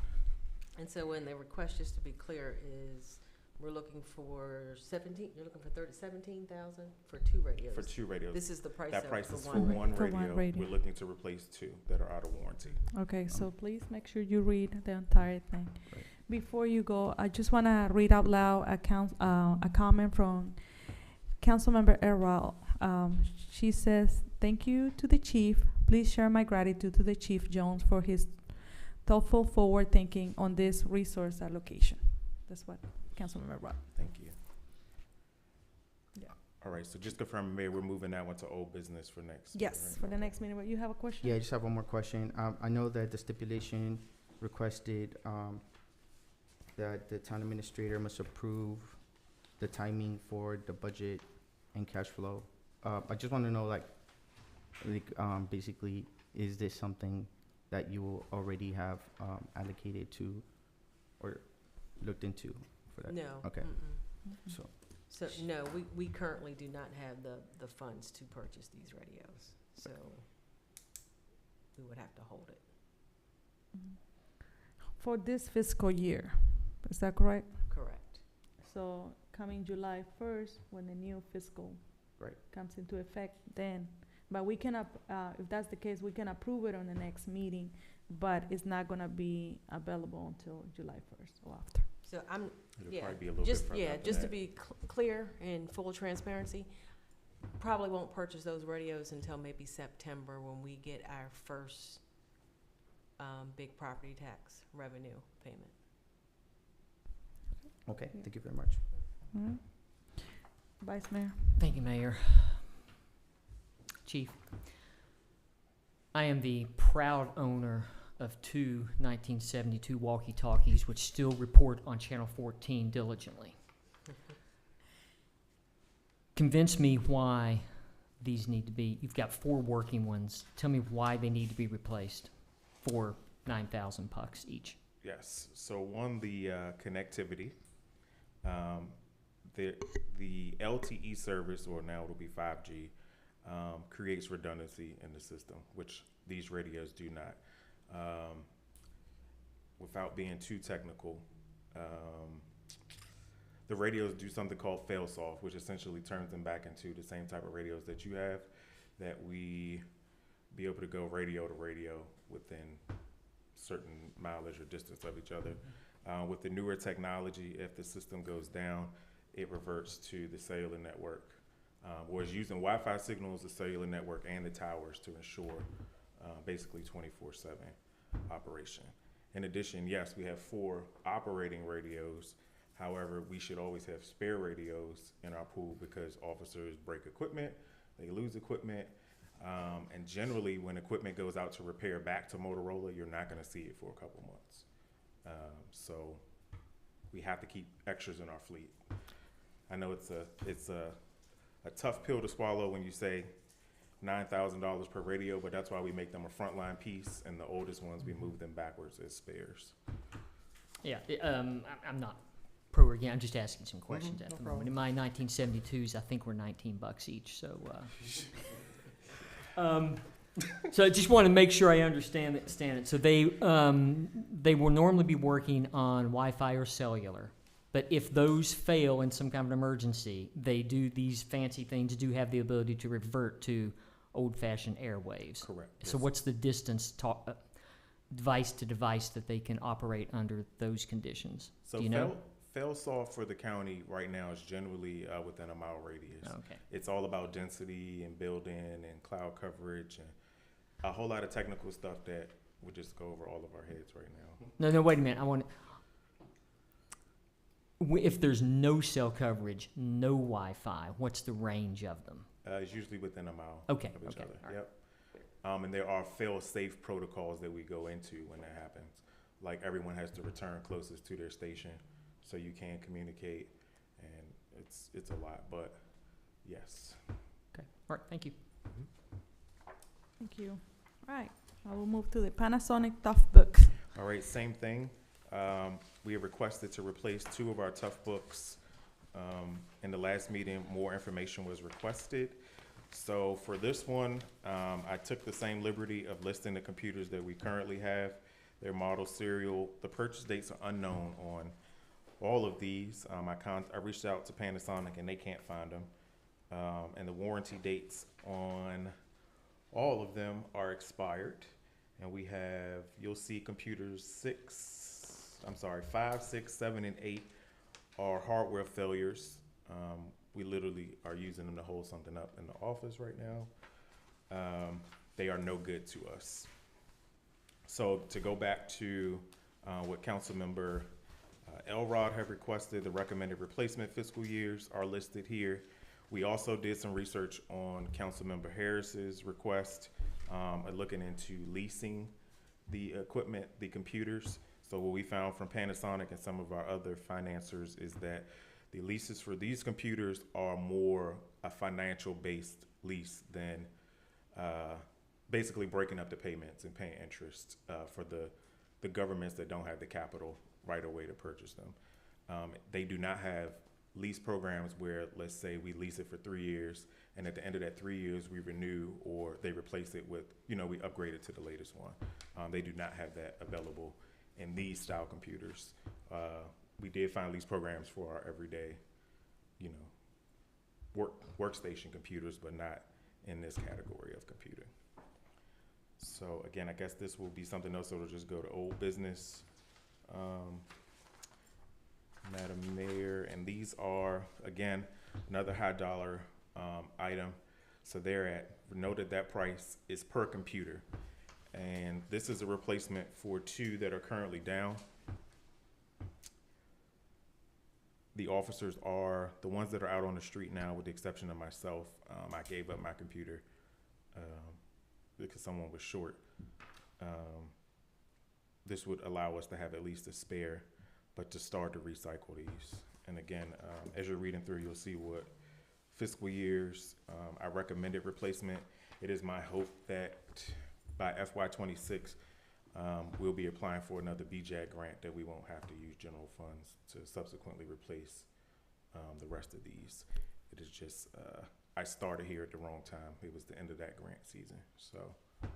Speaker 5: And so when the request, just to be clear, is we're looking for 17, you're looking for 17,000 for two radios?
Speaker 8: For two radios.
Speaker 5: This is the price
Speaker 8: That
Speaker 5: of
Speaker 8: price
Speaker 5: for
Speaker 8: is for
Speaker 5: one radio?
Speaker 8: one
Speaker 2: For one
Speaker 8: radio.
Speaker 2: radio.
Speaker 8: We're looking to replace two that are out of warranty.
Speaker 2: Okay, so please make sure you read the entire thing.
Speaker 6: Right.
Speaker 2: Before you go, I just want to read out loud a comment from Councilmember Errol. She says, "Thank you to the chief. Please share my gratitude to the Chief Jones for his thoughtful forward thinking on this resource allocation." That's what Councilmember brought.
Speaker 8: Thank you.
Speaker 2: Yeah.
Speaker 8: All right, so just confirm, Mayor, we're moving that one to old business for next.
Speaker 2: Yes,
Speaker 8: right?
Speaker 2: for the next meeting. But you have a question?
Speaker 6: Yeah, I just have one more question. I know that the stipulation requested that the town administrator must approve the timing for the budget and cash flow. I just want to know, basically, is this something that you already have allocated to or looked into for that?
Speaker 5: No.
Speaker 6: Okay.
Speaker 5: mm-mm.
Speaker 6: So,
Speaker 5: So, no, we currently do not have the funds to purchase these radios, so we would have to hold it.
Speaker 2: For this fiscal year, is that correct?
Speaker 5: Correct.
Speaker 2: So coming July 1st, when the new fiscal
Speaker 6: Right.
Speaker 2: comes into effect, then, but we can, if that's the case, we can approve it on the next meeting, but it's not gonna be available until July 1st or after.
Speaker 5: So I'm,
Speaker 8: It'll
Speaker 5: yeah,
Speaker 8: probably be a little
Speaker 5: just,
Speaker 8: bit further
Speaker 5: yeah,
Speaker 8: after
Speaker 5: just to
Speaker 8: that.
Speaker 5: be clear and full transparency, probably won't purchase those radios until maybe September when we get our first big property tax revenue payment.
Speaker 6: okay,
Speaker 2: Yeah.
Speaker 6: thank you very much.
Speaker 2: Mhm. Vice Mayor?
Speaker 9: Thank you, Mayor. Chief, I am the proud owner of two 1972 walkie-talkies which still report on Channel 14 diligently. Convince me why these need to be, you've got 4 working ones. Tell me why they need to be replaced for $9,000 each.
Speaker 8: Yes, so one, the connectivity. The LTE service, or now it'll be 5G, creates redundancy in the system, which these radios do not. Without being too technical, the radios do something called fail-soft, which essentially turns them back into the same type of radios that you have, that we be able to go radio to radio within certain mileage or distance of each other. With the newer technology, if the system goes down, it reverts to the cellular network. Whereas using Wi-Fi signals, the cellular network and the towers to ensure basically 24/7 operation. In addition, yes, we have 4 operating radios. However, we should always have spare radios in our pool because officers break equipment, they lose equipment, and generally when equipment goes out to repair back to Motorola, you're not gonna see it for a couple months. So we have to keep extras in our fleet. I know it's a tough pill to swallow when you say $9,000 per radio, but that's why we make them a frontline piece, and the oldest ones, we move them backwards as spares.
Speaker 9: Yeah, I'm not pro or against, I'm just asking some questions at
Speaker 8: no
Speaker 9: the moment. In my 1972s, I think were $19 each, so, so I just want to make sure I understand it. So they will normally be working on Wi-Fi or cellular, but if those fail in some kind of emergency, they do, these fancy things do have the ability to revert to old-fashioned airwaves.
Speaker 8: Correct.
Speaker 9: So
Speaker 8: yes.
Speaker 9: what's the distance device to device that they can operate under those conditions?
Speaker 8: So
Speaker 9: Do you know?
Speaker 8: fail-soft for the county right now is generally within a mile radius.
Speaker 9: Okay.
Speaker 8: It's all about density and building and cloud coverage and a whole lot of technical stuff that would just go over all of our heads right now.
Speaker 9: No, wait a minute. I want if there's no cell coverage, no Wi-Fi, what's the range of them?
Speaker 8: It's usually within a mile
Speaker 9: Okay,
Speaker 8: of each
Speaker 9: okay,
Speaker 8: other.
Speaker 9: all right.
Speaker 8: Yep. And there are fail-safe protocols that we go into when that happens. Like everyone has to return closest to their station so you can communicate, and it's a lot, but yes.
Speaker 9: Okay. All right. Thank you.
Speaker 2: Thank you. All right, I will move to the Panasonic Tough Book.
Speaker 8: All right, same thing. We have requested to replace 2 of our Tough Books. In the last meeting, more information was requested. So for this one, I took the same liberty of listing the computers that we currently have, their model, serial. The purchase dates are unknown on all of these. I reached out to Panasonic and they can't find them. And the warranty dates on all of them are expired. And we have, you'll see computers 5, 6, 7, and 8 are hardware failures. We literally are using them to hold something up in the office right now. They are no good to us. So to go back to what Councilmember Elrod have requested, the recommended replacement fiscal years are listed here. We also did some research on Councilmember Harris's request, looking into leasing the equipment, the computers. So what we found from Panasonic and some of our other financiers is that the leases for these computers are more a financial-based lease than basically breaking up the payments and paying interest for the governments that don't have the capital right away to purchase them. They do not have lease programs where, let's say, we lease it for 3 years, and at the end of that 3 years, we renew or they replace it with, we upgrade it to the latest one. They do not have that available in these style computers. We did find lease programs for our everyday, workstation computers, but not in this category of computer. So again, I guess this will be something else that'll just go to old business. Madam Mayor, and these are, again, another high dollar item. So noted that price is per computer. And this is a replacement for 2 that are currently down. The officers are the ones that are out on the street now, with the exception of myself. I gave up my computer because someone was short. This would allow us to have at least a spare, but to start to recycle these. And again, as you're reading through, you'll see what fiscal years I recommended replacement. It is my hope that by FY26, we'll be applying for another BJAG grant that we won't have to use general funds to subsequently replace the rest of these. It is just, I started here at the wrong time. It was the end of that grant season. So I'm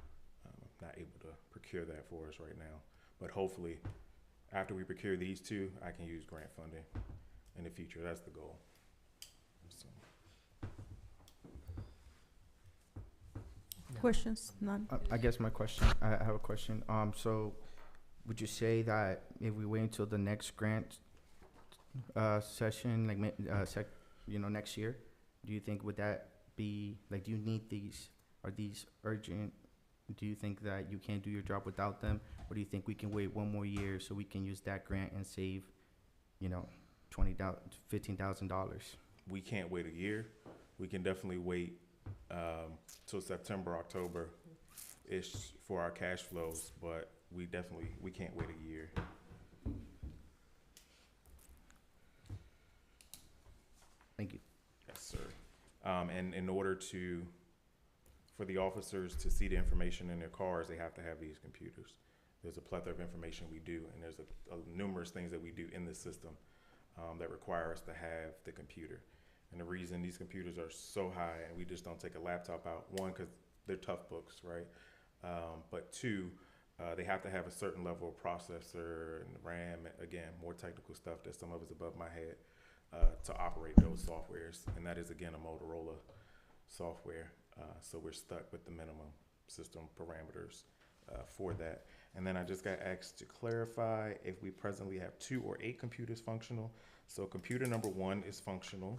Speaker 8: not able to procure that for us right now. But hopefully, after we procure these 2, I can use grant funding in the future. That's the goal. So.
Speaker 2: Questions? None?
Speaker 6: I guess my question, I have a question. So would you say that if we wait until the next grant session, next year, do you think would that be, do you need these? Are these urgent? Do you think that you can't do your job without them? Or do you think we can wait 1 more year so we can use that grant and save, $15,000?
Speaker 8: We can't wait a year. We can definitely wait till September, October-ish for our cash flows, but we can't wait a year.
Speaker 6: Thank you.
Speaker 8: Yes, sir. And in order for the officers to see the information in their cars, they have to have these computers. There's a plethora of information we do, and there's numerous things that we do in the system that require us to have the computer. And the reason these computers are so high and we just don't take a laptop out, 1, because they're tough books, right? But 2, they have to have a certain level of processor and RAM, again, more technical stuff that some of us above my head to operate those softwares. And that is, again, a Motorola software. So we're stuck with the minimum system parameters for that. And then I just got asked to clarify if we presently have 2 or 8 computers functional. So computer number 1 is functional.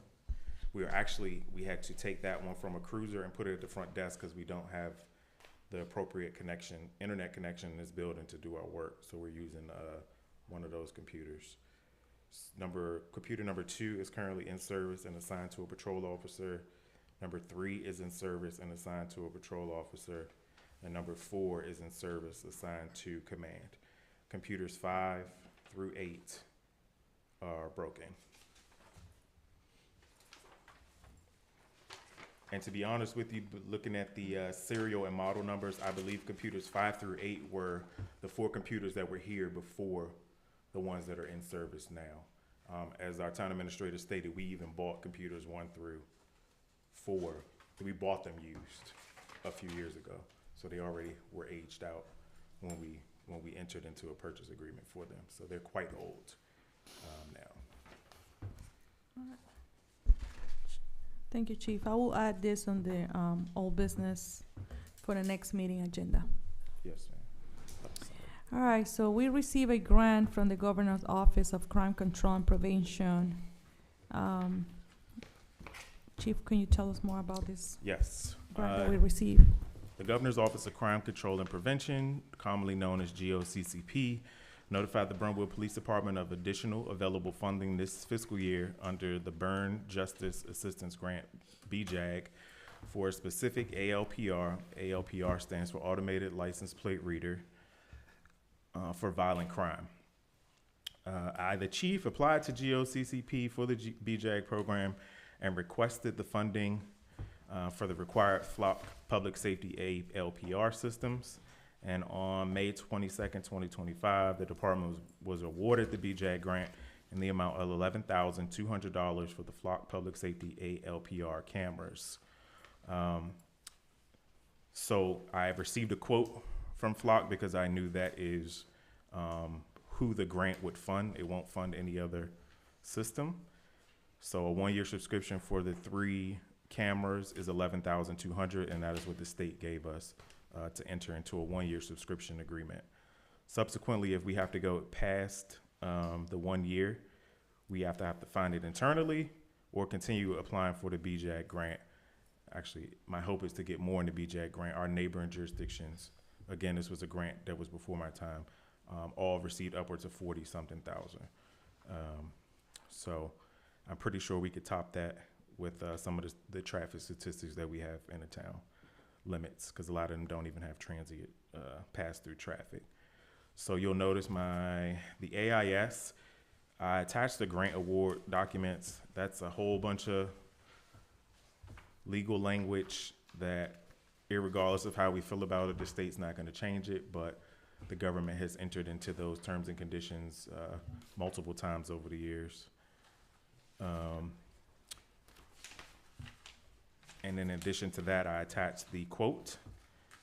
Speaker 8: We had to take that one from a cruiser and put it at the front desk because we don't have the appropriate internet connection in this building to do our work. So we're using one of those computers. Computer number 2 is currently in service and assigned to a patrol officer. Number 3 is in service and assigned to a patrol officer. And number 4 is in service, assigned to command. Computers 5 through 8 are broken. And to be honest with you, looking at the serial and model numbers, I believe computers 5 through 8 were the 4 computers that were here before the ones that are in service now. As our town administrator stated, we even bought computers 1 through 4. We bought them used a few years ago. So they already were aged out when we entered into a purchase agreement for them. So they're quite old now.
Speaker 2: All right. Thank you, Chief. I will add this on the old business for the next meeting agenda.
Speaker 8: Yes, ma'am.
Speaker 2: All right, so we receive a grant from the Governor's Office of Crime Control and Prevention. Chief, can you tell us more about this
Speaker 8: Yes.
Speaker 2: grant that we received?
Speaker 8: The Governor's Office of Crime Control and Prevention, commonly known as GOCCP, notified the Brentwood Police Department of additional available funding this fiscal year under the Burn Justice Assistance Grant, BJAG, for a specific ALPR. ALPR stands for Automated License Plate Reader for violent crime. I, the chief, applied to GOCCP for the BJAG program and requested the funding for the required Flock Public Safety Aid LPR systems. And on May 22nd, 2025, the department was awarded the BJAG grant in the amount of $11,200 for the Flock Public Safety Aid LPR cameras. So I received a quote from Flock because I knew that is who the grant would fund. It won't fund any other system. So a 1-year subscription for the 3 cameras is $11,200, and that is what the state gave us to enter into a 1-year subscription agreement. Subsequently, if we have to go past the 1 year, we have to find it internally or continue applying for the BJAG grant. Actually, my hope is to get more in the BJAG grant. Our neighboring jurisdictions, again, this was a grant that was before my time, all received upwards of 40-something thousand. So I'm pretty sure we could top that with some of the traffic statistics that we have in the town limits, because a lot of them don't even have transient pass-through traffic. So you'll notice the AIS, I attached the grant award documents. That's a whole bunch of legal language that, irregardless of how we feel about it, the state's not going to change it, but the government has entered into those terms and conditions multiple times over the years. And in addition to that, I attached the quote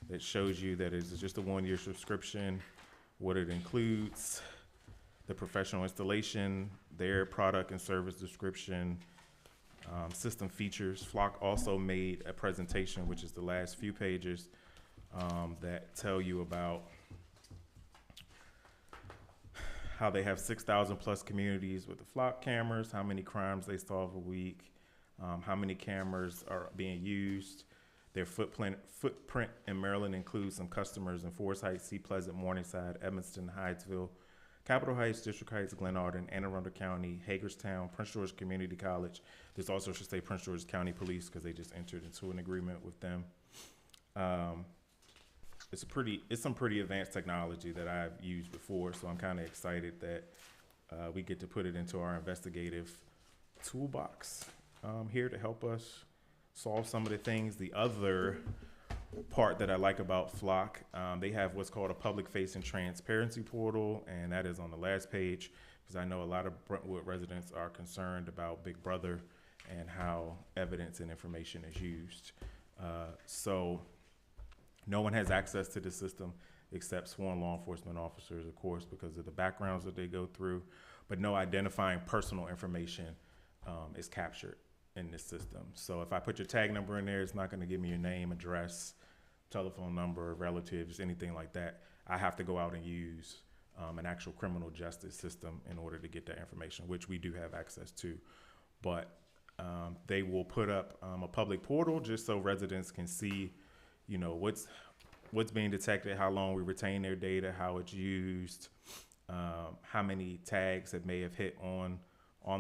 Speaker 8: that shows you that it's just a 1-year subscription, what it includes, the professional installation, their product and service description, system features. Flock also made a presentation, which is the last few pages, that tell you about how they have 6,000 plus communities with the Flock cameras, how many crimes they solve a week, how many cameras are being used. Their footprint in Maryland includes some customers in Forest Heights, Sea Pleasant, Morningside, Evanston, Hyattsville, Capitol Heights, District Heights, Glen Arden, Anne Arundel County, Hagerstown, Prince George Community College. This also should say Prince George County Police because they just entered into an agreement with them. It's some pretty advanced technology that I've used before, so I'm kind of excited that we get to put it into our investigative toolbox here to help us solve some of the things. The other part that I like about Flock, they have what's called a public-facing transparency portal, and that is on the last page because I know a lot of Brentwood residents are concerned about Big Brother and how evidence and information is used. So no one has access to the system except sworn law enforcement officers, of course, because of the backgrounds that they go through, but no identifying personal information is captured in this system. So if I put your tag number in there, it's not going to give me your name, address, telephone number, relatives, anything like that. I have to go out and use an actual criminal justice system in order to get that information, which we do have access to. But they will put up a public portal just so residents can see, you know, what's being detected, how long we retain their data, how it's used, how many tags that may have hit on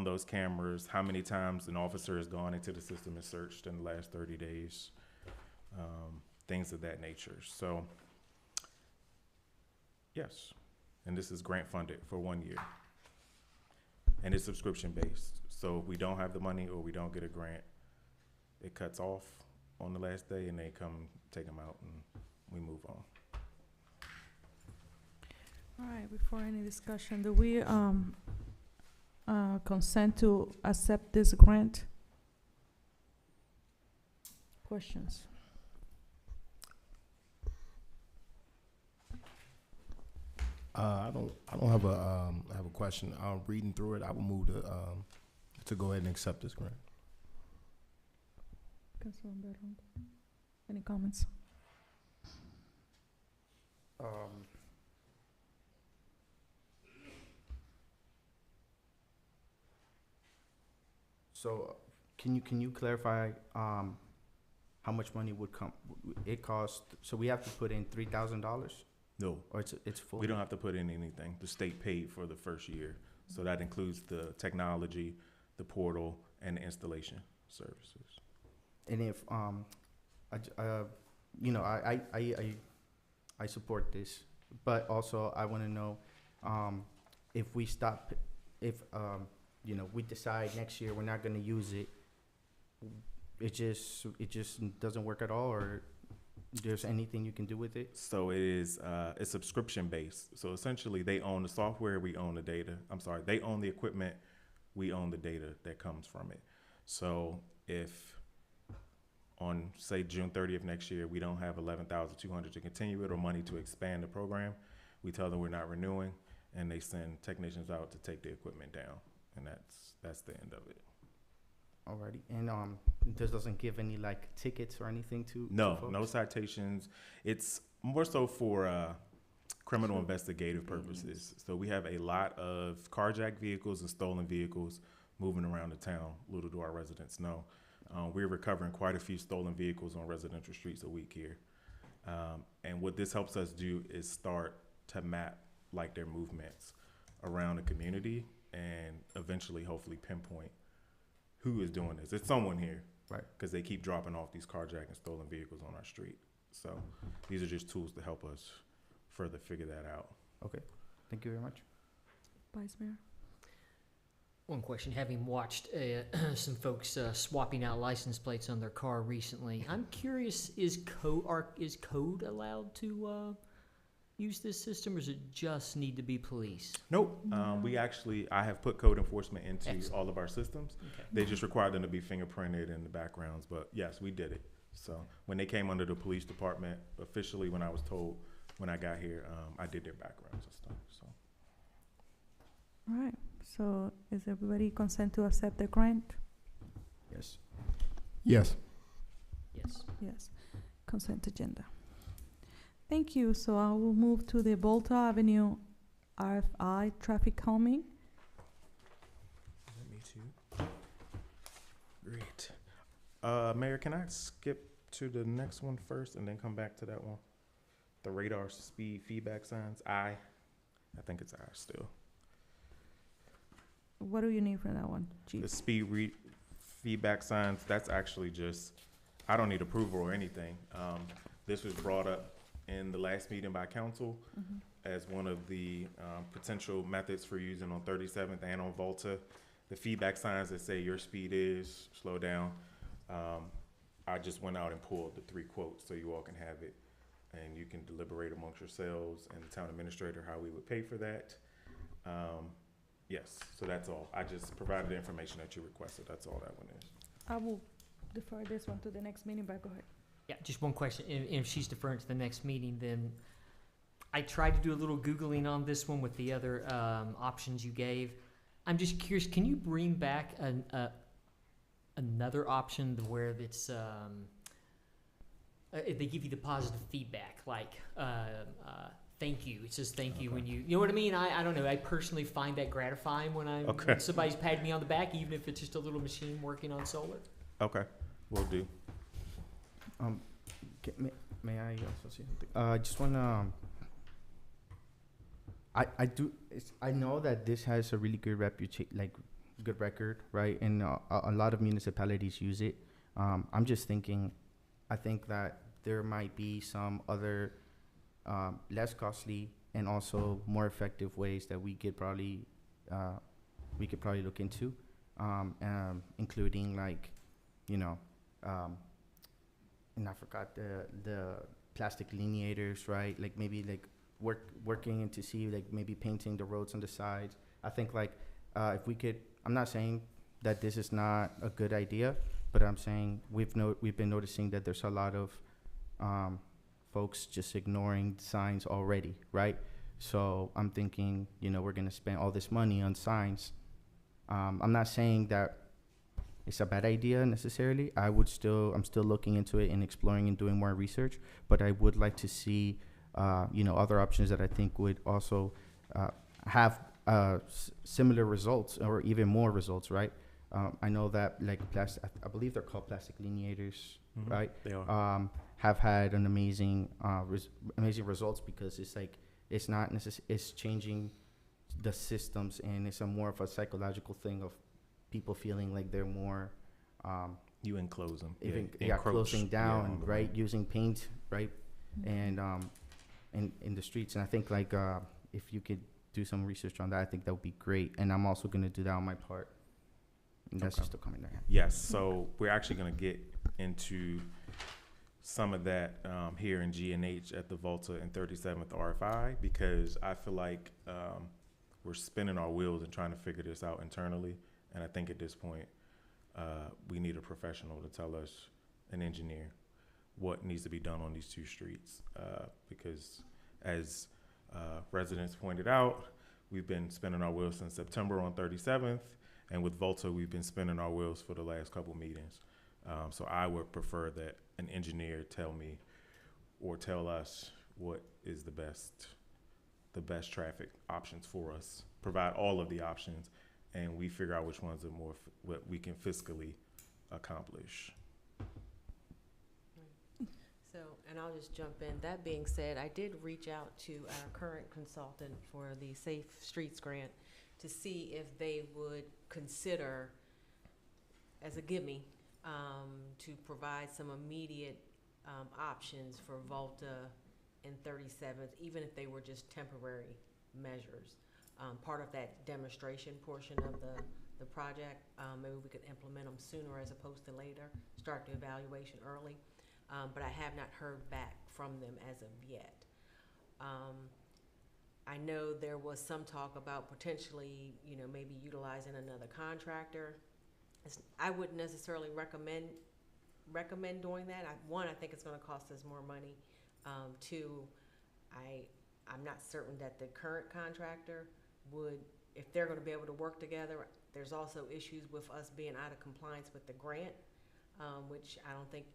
Speaker 8: those cameras, how many times an officer has gone into the system and searched in the last 30 days, things of that nature. So, yes, and this is grant funded for 1 year. And it's subscription based. So if we don't have the money or we don't get a grant, it cuts off on the last day and they come take them out and we move on.
Speaker 2: All right, before any discussion, do we consent to accept this grant? Questions?
Speaker 4: I don't have a question. Reading through it, I will move to go ahead and accept this grant.
Speaker 2: Councilman Barron, any comments?
Speaker 6: So, can you clarify how much money would it cost? So we have to put in $3,000,
Speaker 8: No,
Speaker 6: or it's full.
Speaker 8: we don't have to put in anything. The state paid for the first year. So that includes the technology, the portal, and the installation services.
Speaker 6: And if I support this, but also I want to know if we stop, if, you know, we decide next year we're not gonna use it, it just doesn't work at all, or there's anything you can do with it?
Speaker 8: So it is, it's subscription based. So essentially, they own the software, we own the data. I'm sorry, they own the equipment, we own the data that comes from it. So if on, say, June 30th next year, we don't have 11,200 to continue it or money to expand the program, we tell them we're not renewing, and they send technicians out to take the equipment down, and that's the end of it.
Speaker 6: Alrighty, and this doesn't give any like tickets or anything to
Speaker 8: No,
Speaker 6: folks?
Speaker 8: no citations. It's more so for criminal investigative purposes. So we have a lot of carjacked vehicles and stolen vehicles moving around the town. Little do our residents know. We're recovering quite a few stolen vehicles on residential streets a week here. And what this helps us do is start to map like their movements around the community and eventually hopefully pinpoint who is doing this. It's someone here.
Speaker 6: Right.
Speaker 8: Because they keep dropping off these carjacked and stolen vehicles on our street. So these are just tools to help us further figure that out.
Speaker 6: Okay, thank you very much.
Speaker 2: Vice Mayor?
Speaker 9: One question, having watched some folks swapping out license plates on their car recently, I'm curious, is code allowed to use this system, or does it just need to be police?
Speaker 8: Nope.
Speaker 2: No.
Speaker 8: I have put code enforcement into
Speaker 9: Excellent.
Speaker 8: all of our systems.
Speaker 9: Okay.
Speaker 8: They just required them to be fingerprinted in the backgrounds, but yes, we did it. So when they came under the police department, officially when I was told when I got here, I did their backgrounds and stuff, so.
Speaker 2: All right, so is everybody consent to accept the grant?
Speaker 6: Yes.
Speaker 4: Yes.
Speaker 9: Yes.
Speaker 2: Yes, consent agenda. Thank you, so I will move to the Volta Avenue RFI traffic calming.
Speaker 8: Me too. Great. Mayor, can I skip to the next one first and then come back to that one? The radar speed feedback signs, I think it's I still.
Speaker 2: What do you need for that one,
Speaker 8: The
Speaker 2: Chief?
Speaker 8: speed feedback signs, that's actually just, I don't need approval or anything. This was brought up in the last meeting by council
Speaker 2: Mhm.
Speaker 8: as one of the potential methods for using on 37th and on Volta. The feedback signs that say your speed is, slow down. I just went out and pulled the 3 quotes so you all can have it. And you can deliberate amongst yourselves and the town administrator how we would pay for that. Yes, so that's all. I just provided the information that you requested. That's all that one is.
Speaker 2: I will defer this one to the next meeting, but go ahead.
Speaker 9: Yeah, just one question. If she's deferring to the next meeting, then I tried to do a little Googling on this one with the other options you gave. I'm just curious, can you bring back another option to where it's, they give you the positive feedback, like, thank you. It says thank you when you know what I mean? I don't know. I personally find that gratifying when when somebody's patting me on the back, even if it's just a little machine working on solar.
Speaker 8: Okay, will do.
Speaker 6: May I also say something? I just wanna. I know that this has a really good good record, right? And a lot of municipalities use it. I'm just thinking, I think that there might be some other less costly and also more effective ways that we could probably look into, including like, you know, and I forgot the plastic lineators, right? Like maybe like working into see like maybe painting the roads on the sides. I think like if we could, I'm not saying that this is not a good idea, but I'm saying we've been noticing that there's a lot of folks just ignoring signs already, right? So I'm thinking, you know, we're gonna spend all this money on signs. I'm not saying that it's a bad idea necessarily. I'm still looking into it and exploring and doing more research, but I would like to see, you know, other options that I think would also have similar results or even more results, right? I know that like I believe they're called plastic lineators,
Speaker 8: Mhm.
Speaker 6: right?
Speaker 8: They are.
Speaker 6: Have had an amazing results because it's like it's not it's changing the systems, and it's a more of a psychological thing of people feeling like they're more
Speaker 8: You enclose them.
Speaker 6: closing down,
Speaker 8: on the
Speaker 6: right?
Speaker 8: road.
Speaker 6: Using paint, right? And in the streets, and I think like if you could do some research on that, I think that would be great. And I'm also gonna do that on my part. And that's
Speaker 8: Okay.
Speaker 6: just a comment there.
Speaker 8: Yes, so we're actually gonna get into some of that here in G&H at the Volta and 37th RFI, because I feel like we're spinning our wheels and trying to figure this out internally. And I think at this point, we need a professional to tell us, an engineer, what needs to be done on these two streets. Because as residents pointed out, we've been spinning our wheels since September on 37th. And with Volta, we've been spinning our wheels for the last couple meetings. So I would prefer that an engineer tell me or tell us what is the best traffic options for us, provide all of the options, and we figure out which ones are more, what we can fiscally accomplish.
Speaker 5: So, and I'll just jump in. That being said, I did reach out to our current consultant for the Safe Streets Grant to see if they would consider, as a gimme, to provide some immediate options for Volta and 37th, even if they were just temporary measures. Part of that demonstration portion of the project, maybe we could implement them sooner as opposed to later, start the evaluation early. But I have not heard back from them as of yet. I know there was some talk about potentially, maybe utilizing another contractor. I wouldn't necessarily recommend doing that. One, I think it's going to cost us more money. Two, I'm not certain that the current contractor would, if they're going to be able to work together. There's also issues with us being out of compliance with the grant, which I don't think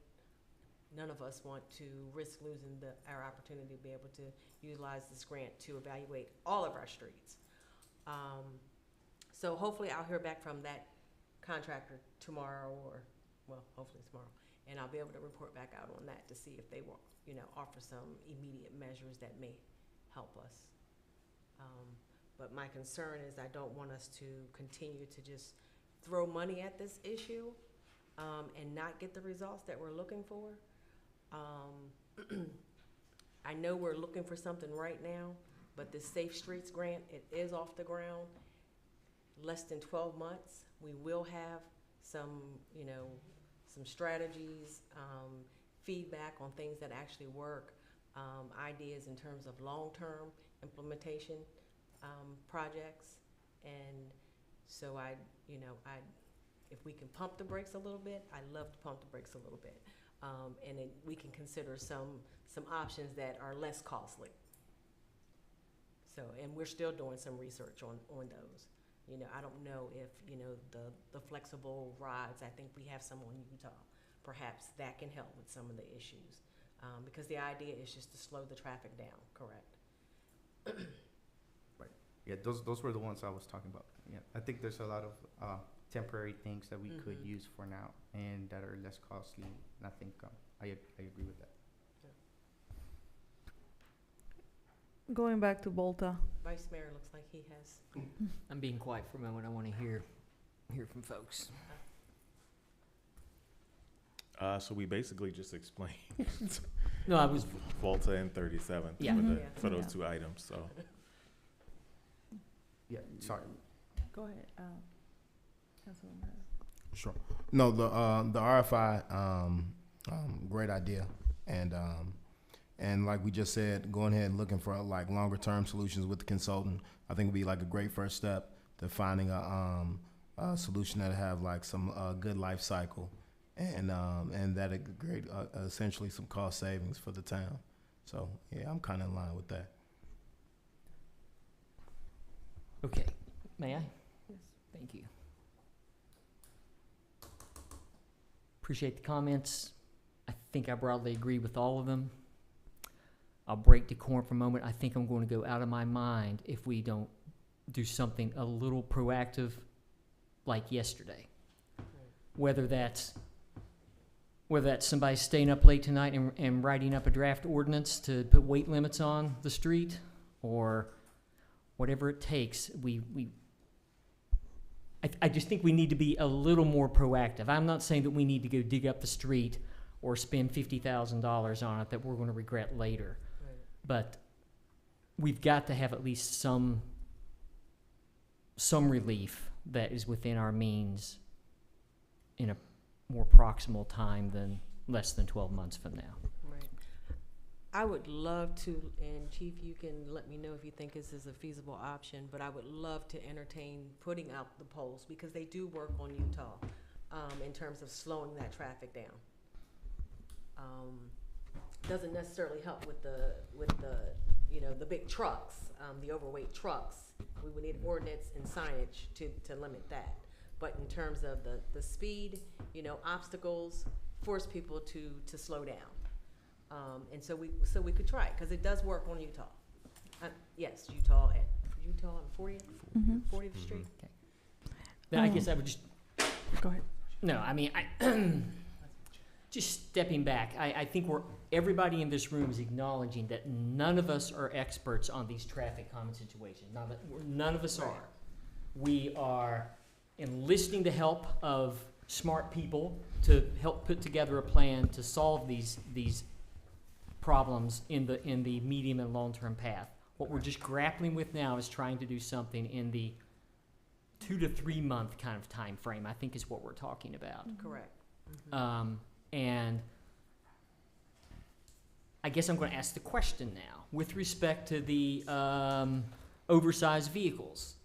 Speaker 5: none of us want to risk losing our opportunity to be able to utilize this grant to evaluate all of our streets. So hopefully I'll hear back from that contractor tomorrow, or, well, hopefully tomorrow, and I'll be able to report back out on that to see if they will, offer some immediate measures that may help us. But my concern is I don't want us to continue to just throw money at this issue and not get the results that we're looking for. I know we're looking for something right now, but this Safe Streets Grant, it is off the ground. Less than 12 months, we will have some, some strategies, feedback on things that actually work, ideas in terms of long-term implementation projects. And so if we can pump the brakes a little bit, I'd love to pump the brakes a little bit. And we can consider some options that are less costly. So, and we're still doing some research on those. I don't know if, the flexible rides, I think we have some on Utah. Perhaps that can help with some of the issues. Because the idea is just to slow the traffic down, correct?
Speaker 6: Right. Yeah, those were the ones I was talking about. Yeah, I think there's a lot of temporary things that we could use for now and that are less costly. And I think I agree with that.
Speaker 2: Going back to Volta.
Speaker 5: Vice Mayor looks like he has.
Speaker 9: I'm being quiet for a moment. I want to hear from folks.
Speaker 8: So we basically just explained
Speaker 9: No, I was.
Speaker 8: Volta and 37th
Speaker 9: Yeah.
Speaker 8: for those
Speaker 2: Yeah.
Speaker 8: two items, so.
Speaker 6: Yeah, sorry.
Speaker 2: Go ahead, Councilman.
Speaker 4: Sure. No, the RFI, great idea, and like we just said, going ahead and looking for like longer term solutions with the consultant, I think would be like a great first step to finding a solution that have like some good life cycle, and that a great essentially some cost savings for the town. So yeah, I'm kind of in line with that.
Speaker 9: Okay. May I?
Speaker 2: Yes.
Speaker 9: Thank you. Appreciate the comments. I think I broadly agree with all of them. I'll break decorum for a moment. I think I'm going to go out of my mind if we don't do something a little proactive like yesterday. Whether that's somebody staying up late tonight and writing up a draft ordinance to put weight limits on the street, or whatever it takes, I just think we need to be a little more proactive. I'm not saying that we need to go dig up the street or spend $50,000 on it that we're going to regret later.
Speaker 5: Right.
Speaker 9: But we've got to have at least some some relief that is within our means in a more proximal time than less than 12 months from now.
Speaker 5: Right. I would love to, and Chief, you can let me know if you think this is a feasible option, but I would love to entertain putting out the polls because they do work on Utah in terms of slowing that traffic down. Doesn't necessarily help with the the big trucks, the overweight trucks. We would need ordinance and signage to limit that. But in terms of the speed, obstacles, force people to slow down. And so we could try it because it does work on Utah. Yes, Utah on 40th,
Speaker 2: Mm-hmm.
Speaker 5: 40th Street.
Speaker 9: Now, I guess I would just,
Speaker 2: Go ahead.
Speaker 9: no, I mean, just stepping back, I think everybody in this room is acknowledging that none of us are experts on these traffic calming situations. None of us are. We are enlisting the help of smart people to help put together a plan to solve these problems in the medium and long-term path. What we're just grappling with now is trying to do something in the 2 to 3 month kind of time frame, I think is what we're talking about.
Speaker 5: Correct.
Speaker 9: And I guess I'm going to ask the question now. With respect to the oversized vehicles,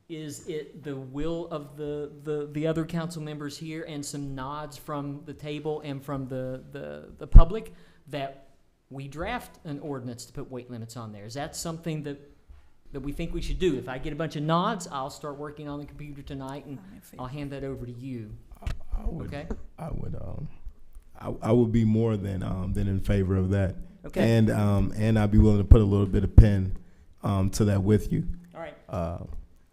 Speaker 9: is it the will of the other council members here and some nods from the table and from the public that we draft an ordinance to put weight limits on there? Is that something that we think we should do? If I get a bunch of nods, I'll start working on the computer tonight and I'll hand that over to you. Okay?
Speaker 4: I would be more than in favor of that.
Speaker 9: Okay.
Speaker 4: And I'd be willing to put a little bit of pen to that with you.
Speaker 9: All right.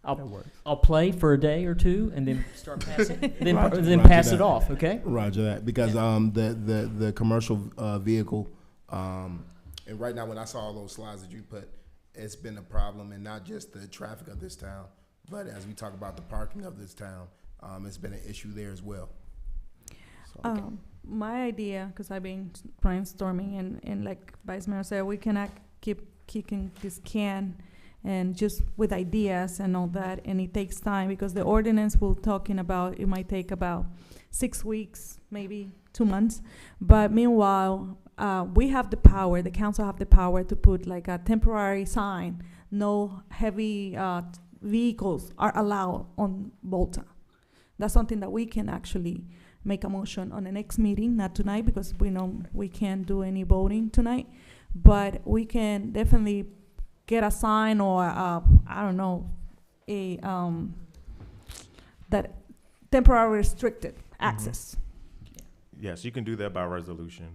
Speaker 4: That works.
Speaker 9: I'll play for a day or two and then start passing, then
Speaker 4: Roger
Speaker 9: pass
Speaker 4: that.
Speaker 9: it off. Okay.
Speaker 4: Roger that, because the commercial vehicle, and right now when I saw all those slides that you put, it's been a problem, and not just the traffic of this town, but as we talk about the parking of this town, it's been an issue there as well. So,
Speaker 2: My idea, because I've been brainstorming, and like Vice Mayor said, we cannot keep kicking this can and just with ideas and all that, and it takes time because the ordinance we're talking about, it might take about 6 weeks, maybe 2 months. But meanwhile, we have the power, the council have the power to put like a temporary sign, no heavy vehicles are allowed on Volta. That's something that we can actually make a motion on the next meeting, not tonight, because we know we can't do any voting tonight. But we can definitely get a sign or I don't know, that temporary restricted access.
Speaker 8: Yes, you can do that by resolution.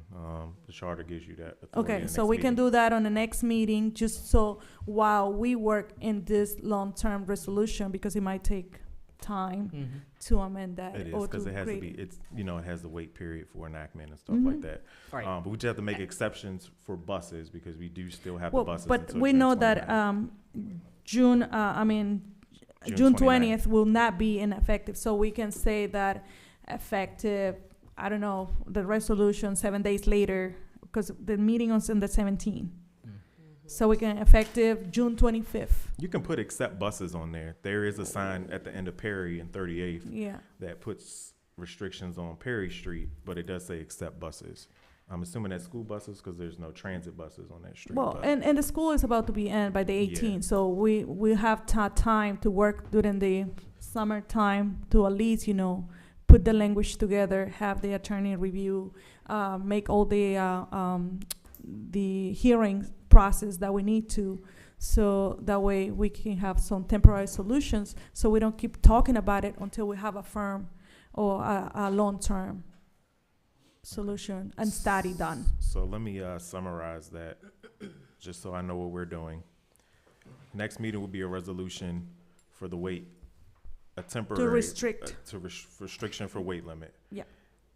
Speaker 8: The charter gives you that authority.
Speaker 2: Okay, so we can do that on the next meeting, just so while we work in this long-term resolution, because it might take time to amend that.
Speaker 8: It is,
Speaker 2: or
Speaker 8: because it has to be,
Speaker 2: create-
Speaker 8: it's, it has the wait period for enactment and stuff like that.
Speaker 9: All right.
Speaker 8: But we just have to make exceptions for buses, because we do still have the
Speaker 2: Well,
Speaker 8: buses.
Speaker 2: but
Speaker 8: until
Speaker 2: we
Speaker 8: June
Speaker 2: know that
Speaker 8: 29th.
Speaker 2: June
Speaker 8: June
Speaker 2: 20th will not be ineffective, so we can say that effective, I don't know, the resolution 7 days later, because the meeting was on the 17th. So we can effective June 25th.
Speaker 8: You can put accept buses on there. There is a sign at the end of Perry and 38th
Speaker 2: Yeah.
Speaker 8: that puts restrictions on Perry Street, but it does say accept buses. I'm assuming that's school buses, because there's no transit buses on that street.
Speaker 2: Well,
Speaker 8: but-
Speaker 2: and the school is about to be end by the 18th, so we have time to work during the summertime to at least, put the language together, have the attorney review, make all the hearing process that we need to, so that way we can have some temporary solutions, so we don't keep talking about it until we have a firm or a long-term solution and study done.
Speaker 8: So let me summarize that, just so I know what we're doing. Next meeting will be a resolution for the weight, a temporary.
Speaker 2: To restrict.
Speaker 8: Restriction for weight limit.
Speaker 2: Yeah.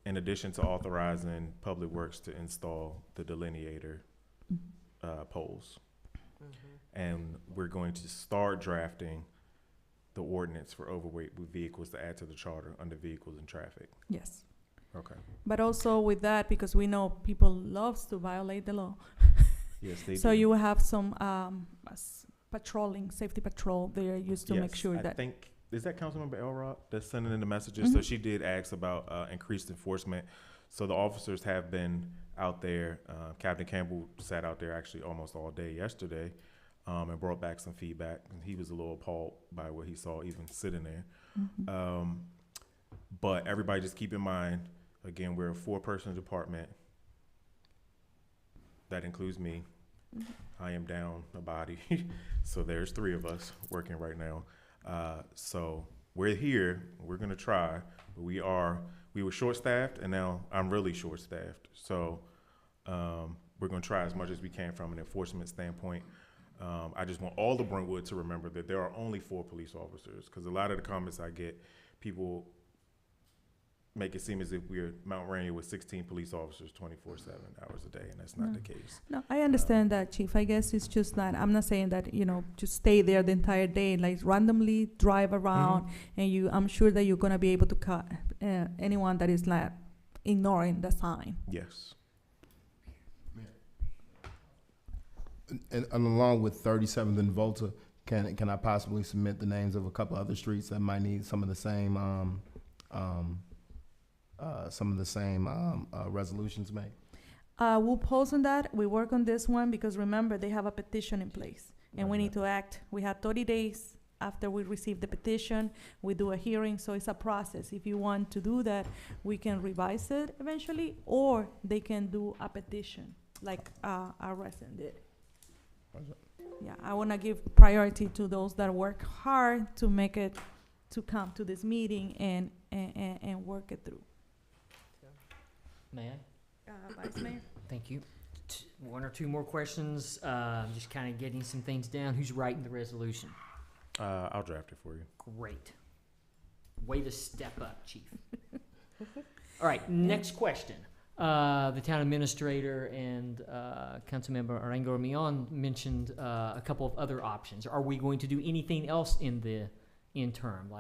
Speaker 8: In addition to authorizing Public Works to install the delineator poles. And we're going to start drafting the ordinance for overweight vehicles to add to the charter under vehicles and traffic.
Speaker 2: Yes.
Speaker 8: Okay.
Speaker 2: But also with that, because we know people loves to violate the law,
Speaker 8: Yes, they
Speaker 2: so
Speaker 8: do.
Speaker 2: you will have some patrolling, safety patrol there, used to make
Speaker 8: Yes,
Speaker 2: sure
Speaker 8: I
Speaker 2: that.
Speaker 8: think, is that Councilmember Elrod that's sending in the messages? So
Speaker 2: Mhm.
Speaker 8: she did ask about increased enforcement. So the officers have been out there. Captain Campbell sat out there actually almost all day yesterday and brought back some feedback. And he was a little appalled by what he saw even sitting there.
Speaker 2: Mhm.
Speaker 8: But everybody just keep in mind, again, we're a 4-person department. That includes me.
Speaker 2: Mhm.
Speaker 8: I am down a body. So there's 3 of us working right now. So we're here, we're gonna try, but we were short-staffed and now I'm really short-staffed. So, we're gonna try as much as we can from an enforcement standpoint. I just want all of Brentwood to remember that there are only 4 police officers, because a lot of the comments I get, people make it seem as if we're Mount Rainier with 16 police officers 24/7 hours a day, and that's not
Speaker 2: No.
Speaker 8: the case.
Speaker 2: No, I understand that, Chief. I guess it's just that, I'm not saying that, just stay there the entire day, like randomly drive around, and I'm sure that you're gonna be able to cut anyone that is not ignoring the sign.
Speaker 8: Yes.
Speaker 4: And along with 37th and Volta, can I possibly submit the names of a couple other streets that might need some of the same resolutions made?
Speaker 2: We'll pause on that. We work on this one because remember, they have a petition in place and we need to act. We have 30 days after we receive the petition. We do a hearing, so it's a process. If you want to do that, we can revise it eventually, or they can do a petition like our resident did. Yeah, I want to give priority to those that work hard to make it, to come to this meeting and work it through.
Speaker 9: May I?
Speaker 2: Vice Mayor?
Speaker 9: Thank you. 1 or 2 more questions. Just kind of getting some things down. Who's writing the resolution?
Speaker 8: I'll draft it for you.
Speaker 9: Great. Way to step up, Chief. All right, next question. The town administrator and Councilmember Arango Mion mentioned a couple of other options. Are we going to do anything else in the interim?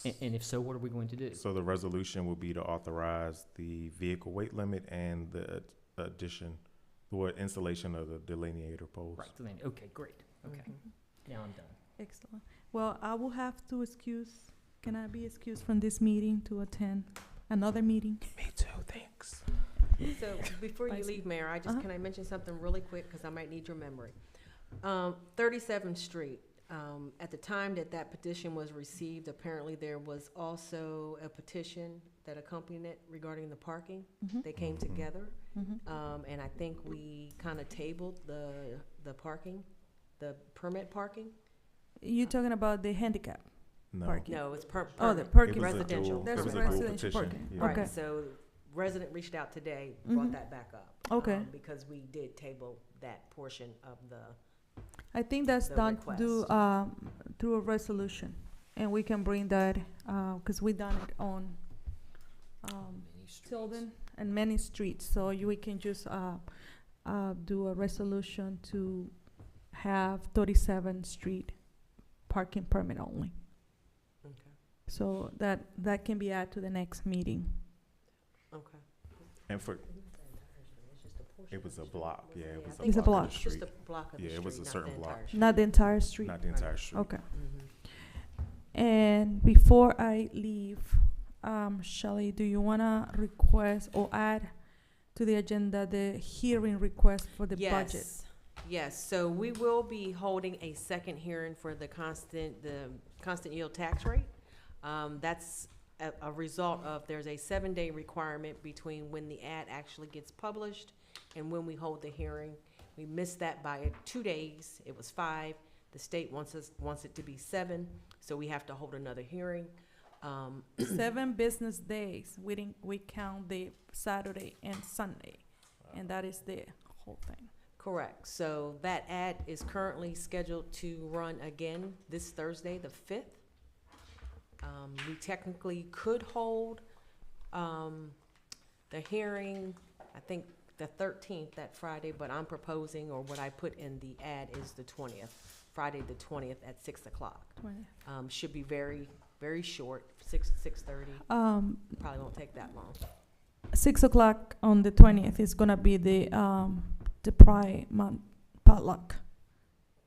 Speaker 9: And if so, what are we going to do?
Speaker 8: So the resolution will be to authorize the vehicle weight limit and the addition or installation of the delineator poles.
Speaker 9: Right, okay, great. Okay, now I'm done.
Speaker 2: Excellent. Well, I will have to can I be excused from this meeting to attend another meeting?
Speaker 8: Me too, thanks.
Speaker 5: So before you
Speaker 2: Vice-
Speaker 5: leave, Mayor, can I mention something really quick, because I might need your memory? 37th Street, at the time that petition was received, apparently there was also a petition that accompanied it regarding the parking.
Speaker 2: Mhm.
Speaker 5: They came together,
Speaker 2: Mhm.
Speaker 5: and I think we kind of tabled the parking, the permit parking.
Speaker 2: You talking about the handicap?
Speaker 8: No.
Speaker 2: Parking.
Speaker 5: No, it's
Speaker 2: Oh, the
Speaker 5: permit,
Speaker 2: parking.
Speaker 8: It was a
Speaker 5: residential.
Speaker 8: dual-
Speaker 2: There's
Speaker 8: it was a
Speaker 2: a
Speaker 8: dual
Speaker 2: residential
Speaker 8: petition,
Speaker 2: parking.
Speaker 8: yeah.
Speaker 2: Okay.
Speaker 5: Right, so resident reached out today, brought
Speaker 2: Mhm.
Speaker 5: that back up.
Speaker 2: Okay.
Speaker 5: Because we did table that portion of the,
Speaker 2: I think that's
Speaker 5: the
Speaker 2: done
Speaker 5: request.
Speaker 2: through a resolution, and we can bring that, because we done it on Tilden and many streets, so we can just do a resolution to have 37th Street parking permit only.
Speaker 5: okay,
Speaker 2: So that can be added to the next meeting.
Speaker 5: okay.
Speaker 8: And it was a block, yeah, it was a block.
Speaker 2: It's a
Speaker 8: of the
Speaker 2: block.
Speaker 5: It's just
Speaker 8: street.
Speaker 5: a block of the
Speaker 8: Yeah,
Speaker 5: street,
Speaker 8: it was a
Speaker 5: not
Speaker 8: certain
Speaker 5: the
Speaker 8: block.
Speaker 5: entire street.
Speaker 2: Not the entire street.
Speaker 8: Not the entire street.
Speaker 2: Okay.
Speaker 5: Mhm.
Speaker 2: And before I leave, Shelley, do you wanna request or add to the agenda the hearing request for the budget?
Speaker 5: Yes, so we will be holding a second hearing for the constant yield tax rate. That's a result of, there's a 7-day requirement between when the ad actually gets published and when we hold the hearing. We missed that by 2 days. It was 5. The state wants it to be 7, so we have to hold another hearing.
Speaker 2: 7 business days. We count the Saturday and Sunday, and that is the whole thing.
Speaker 5: Correct. So that ad is currently scheduled to run again this Thursday, the 5th. We technically could hold the hearing, I think, the 13th, that Friday, but I'm proposing, or what I put in the ad is the 20th, Friday the 20th at 6 o'clock.
Speaker 2: 20.
Speaker 5: Should be very, very short, 6:30. Probably won't take that long.
Speaker 2: 6 o'clock on the 20th is gonna be the Pride Month potluck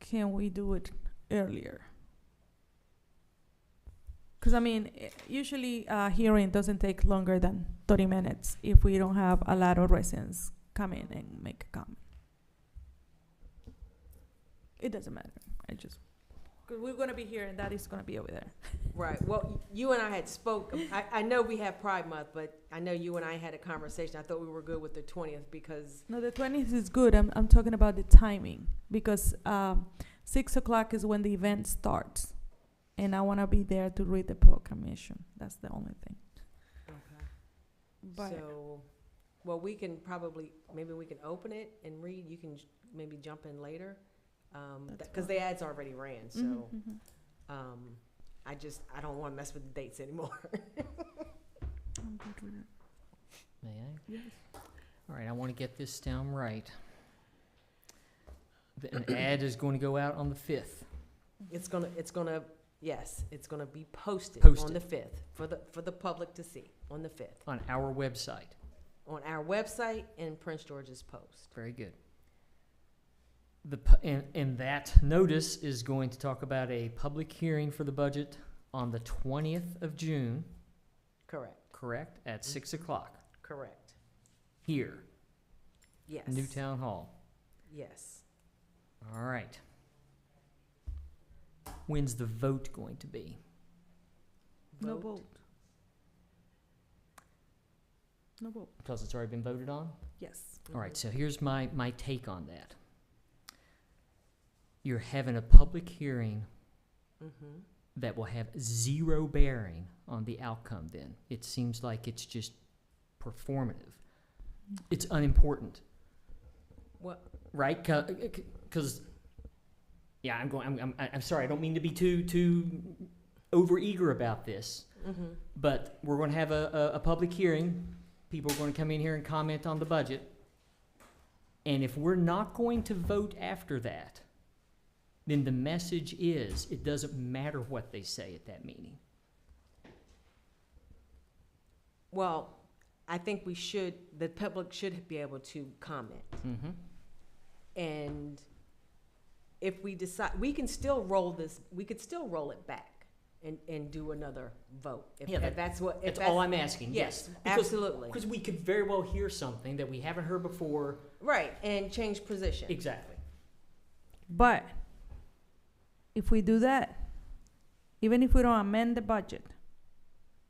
Speaker 2: can we do it earlier? Because, I mean, usually a hearing doesn't take longer than 30 minutes if we don't have a lot of residents come in and make a comment. It doesn't matter. Because we're going to be here and that is going to be over there.
Speaker 5: Right, well, you and I had spoke, I know we have Pride Month, but I know you and I had a conversation. I thought we were good with the 20th because,
Speaker 2: No, the 20th is good. I'm talking about the timing because 6 o'clock is when the event starts. And I want to be there to read the proclamation. That's the only thing. But
Speaker 5: so, well, we can probably, maybe we can open it and read. You can maybe jump in later.
Speaker 2: That's
Speaker 5: Because the ads already ran, so.
Speaker 2: Mhm, mhm.
Speaker 5: I don't want to mess with the dates anymore.
Speaker 2: I'm good with it.
Speaker 9: May I?
Speaker 2: Yes.
Speaker 9: All right, I want to get this down right. An ad is going to go out on the 5th.
Speaker 5: It's gonna, yes, it's gonna be posted
Speaker 9: Posted.
Speaker 5: on the 5th for the public to see on the 5th.
Speaker 9: On our website.
Speaker 5: On our website and Prince George's Post.
Speaker 9: Very good. And that notice is going to talk about a public hearing for the budget on the 20th of June,
Speaker 5: Correct,
Speaker 9: correct? At 6 o'clock
Speaker 5: correct.
Speaker 9: here,
Speaker 5: Yes.
Speaker 9: New Town Hall.
Speaker 5: Yes.
Speaker 9: All right. When's the vote going to be?
Speaker 2: No vote. No vote.
Speaker 9: Because it's already been voted on?
Speaker 2: Yes.
Speaker 9: All right, so here's my take on that. You're having a public hearing
Speaker 5: Mm-hmm.
Speaker 9: that will have zero bearing on the outcome then. It seems like it's just performative. It's unimportant,
Speaker 5: What,
Speaker 9: right? Because, yeah, I'm sorry, I don't mean to be too overeager about this,
Speaker 5: mm-hmm.
Speaker 9: but we're going to have a public hearing. People are going to come in here and comment on the budget. And if we're not going to vote after that, then the message is it doesn't matter what they say at that meeting.
Speaker 5: Well, I think the public should be able to comment.
Speaker 9: Mm-hmm.
Speaker 5: And if we decide, we can still roll it back and do another vote.
Speaker 9: Yeah,
Speaker 5: If that's what, if
Speaker 9: That's
Speaker 5: that's.
Speaker 9: all I'm asking,
Speaker 5: Yes,
Speaker 9: yes.
Speaker 5: absolutely.
Speaker 9: Because we could very well hear something that we haven't heard before.
Speaker 5: Right, and change position.
Speaker 9: Exactly.
Speaker 2: But if we do that, even if we don't amend the budget,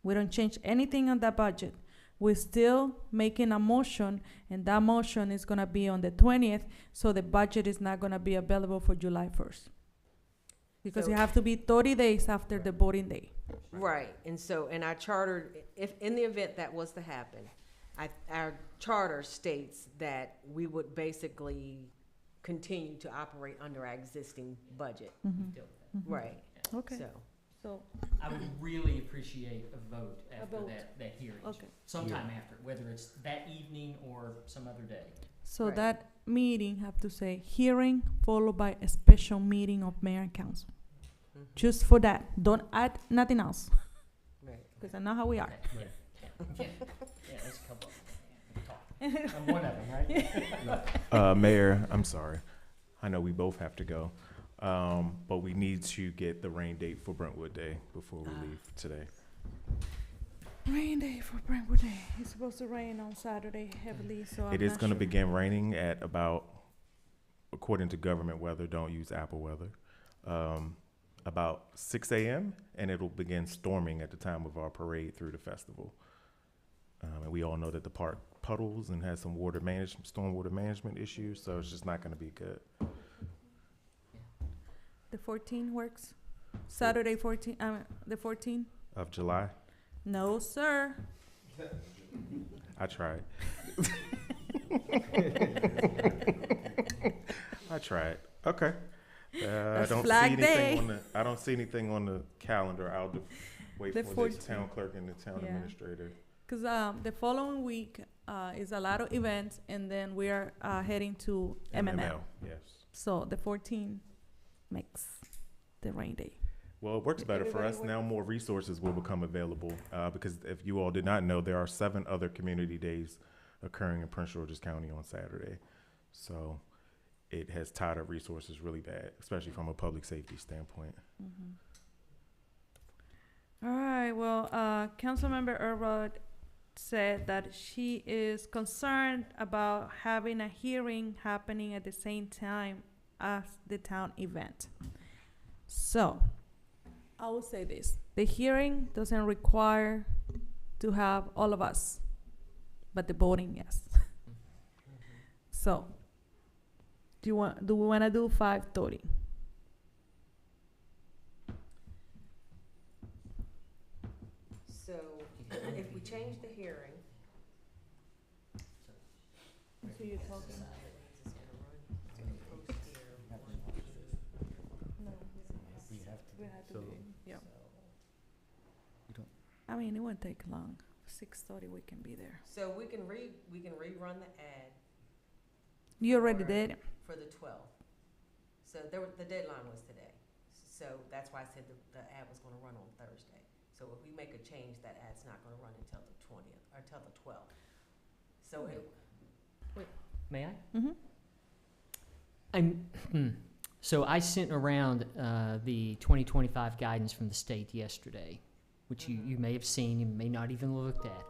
Speaker 2: we don't change anything on that budget, we're still making a motion, and that motion is gonna be on the 20th, so the budget is not gonna be available for July 1st. Because
Speaker 5: So-
Speaker 2: you have to be 30 days after the voting day.
Speaker 5: Right, and so, in our charter, if, in the event that was to happen, our charter states that we would basically continue to operate under our existing budget.
Speaker 2: Mhm.
Speaker 5: Right,
Speaker 2: Okay,
Speaker 5: so,
Speaker 2: so,
Speaker 9: I would really appreciate a vote after
Speaker 2: vote.
Speaker 9: that hearing.
Speaker 2: okay.
Speaker 9: Sometime after, whether it's that evening or some other day.
Speaker 2: So
Speaker 5: Right.
Speaker 2: that meeting have to say hearing followed by a special meeting of mayor and council.
Speaker 5: mhm,
Speaker 2: Just for that. Don't add nothing else,
Speaker 5: right.
Speaker 2: because I know how we are.
Speaker 9: Yeah, there's a couple of them. I'm one of them, right?
Speaker 8: Mayor, I'm sorry. I know we both have to go. But we need to get the rain date for Brentwood Day before we leave today.
Speaker 2: Rain day for Brentwood Day. It's supposed to rain on Saturday heavily, so I'm
Speaker 8: It is
Speaker 2: not
Speaker 8: gonna
Speaker 2: sure.
Speaker 8: begin raining at about, according to government weather, don't use Apple weather, about 6 a.m. and it'll begin storming at the time of our parade through the festival. And we all know that the park puddles and has some stormwater management issues, so it's just not gonna be good.
Speaker 2: The 14 works? Saturday 14, the 14?
Speaker 8: Of July,
Speaker 2: No, sir.
Speaker 8: I tried. I tried. Okay. I
Speaker 2: That's
Speaker 8: don't see
Speaker 2: Flag
Speaker 8: anything
Speaker 2: Day.
Speaker 8: on the. I don't see anything on the calendar. I'll wait
Speaker 2: The
Speaker 8: for the
Speaker 2: 14th.
Speaker 8: town clerk and the town
Speaker 2: Yeah.
Speaker 8: administrator.
Speaker 2: Because the following week is a lot of events, and then we are heading to MML.
Speaker 8: Yes.
Speaker 2: So the 14 makes the rain day.
Speaker 8: Well, it works better for
Speaker 2: Everybody
Speaker 8: us now. More resources will become available because if you all did not know, there are 7 other community days occurring in Prince George's County on Saturday. So it has tied up resources really bad, especially from a public safety standpoint.
Speaker 2: All right, well, Councilmember Elrod said that she is concerned about having a hearing happening at the same time as the town event. So, I will say this, the hearing doesn't require to have all of us, but the voting, yes. So, do we wanna do 5:30?
Speaker 5: So if we change the hearing.
Speaker 2: So you're talking? Yeah. I mean, it won't take long. 6:30, we can be there.
Speaker 5: So we can rerun the ad
Speaker 2: You already
Speaker 5: Or-
Speaker 2: did.
Speaker 5: for the 12th. So the deadline was today. So that's why I said the ad was gonna run on Thursday. So if we make a change, that ad's not gonna run until the 20th, or until the 12th. So it,
Speaker 9: May I?
Speaker 2: Mm-hmm.
Speaker 9: So I sent around the 2025 guidance from the state yesterday, which you may have seen, you may not even looked at.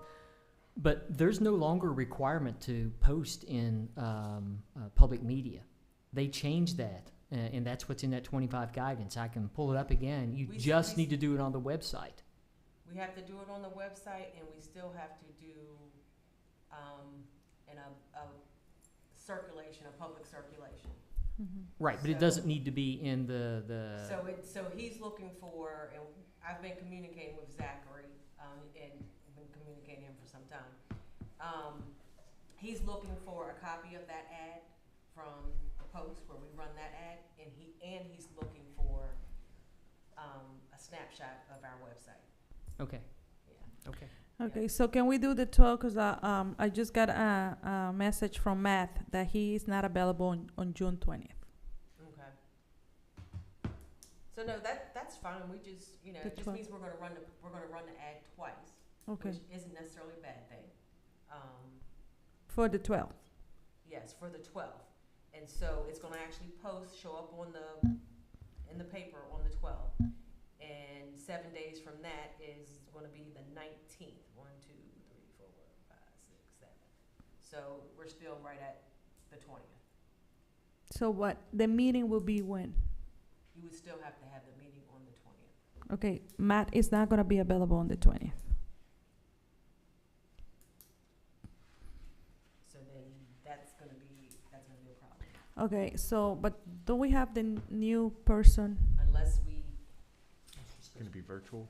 Speaker 9: But there's no longer a requirement to post in public media. They changed that, and that's what's in that 25 guidance. I can pull it up again. You
Speaker 5: We-
Speaker 9: just
Speaker 5: we-
Speaker 9: need to do it on the website.
Speaker 5: we have to do it on the website, and we still have to do, in a circulation, a public circulation.
Speaker 9: Right, but it
Speaker 5: So-
Speaker 9: doesn't need to be in the.
Speaker 5: So he's looking for, and I've been communicating with Zachary, and been communicating him for some time. He's looking for a copy of that ad from the Post where we run that ad, and he's looking for, a snapshot of our website.
Speaker 9: Okay,
Speaker 5: Yeah.
Speaker 9: okay.
Speaker 2: Okay, so can we do the 12? Because I just got a message from Matt that he is not available on June 20th.
Speaker 5: Okay. So no, that's fine. We just,
Speaker 2: The
Speaker 5: it just
Speaker 2: 12th.
Speaker 5: means we're gonna run the ad twice,
Speaker 2: Okay,
Speaker 5: which isn't necessarily a bad thing.
Speaker 2: for the 12th.
Speaker 5: Yes, for the 12th. And so it's gonna actually show up in the paper on the 12th. And 7 days from that is gonna be the 19th. 1, 2, 3, 4, 5, 6, 7. So we're still right at the 20th.
Speaker 2: So what, the meeting will be when?
Speaker 5: You would still have to have the meeting on the 20th.
Speaker 2: Okay, Matt is not gonna be available on the 20th.
Speaker 5: So then that's gonna be a problem.
Speaker 2: Okay, so, but don't we have the new person?
Speaker 5: Unless we,
Speaker 8: It's gonna be virtual.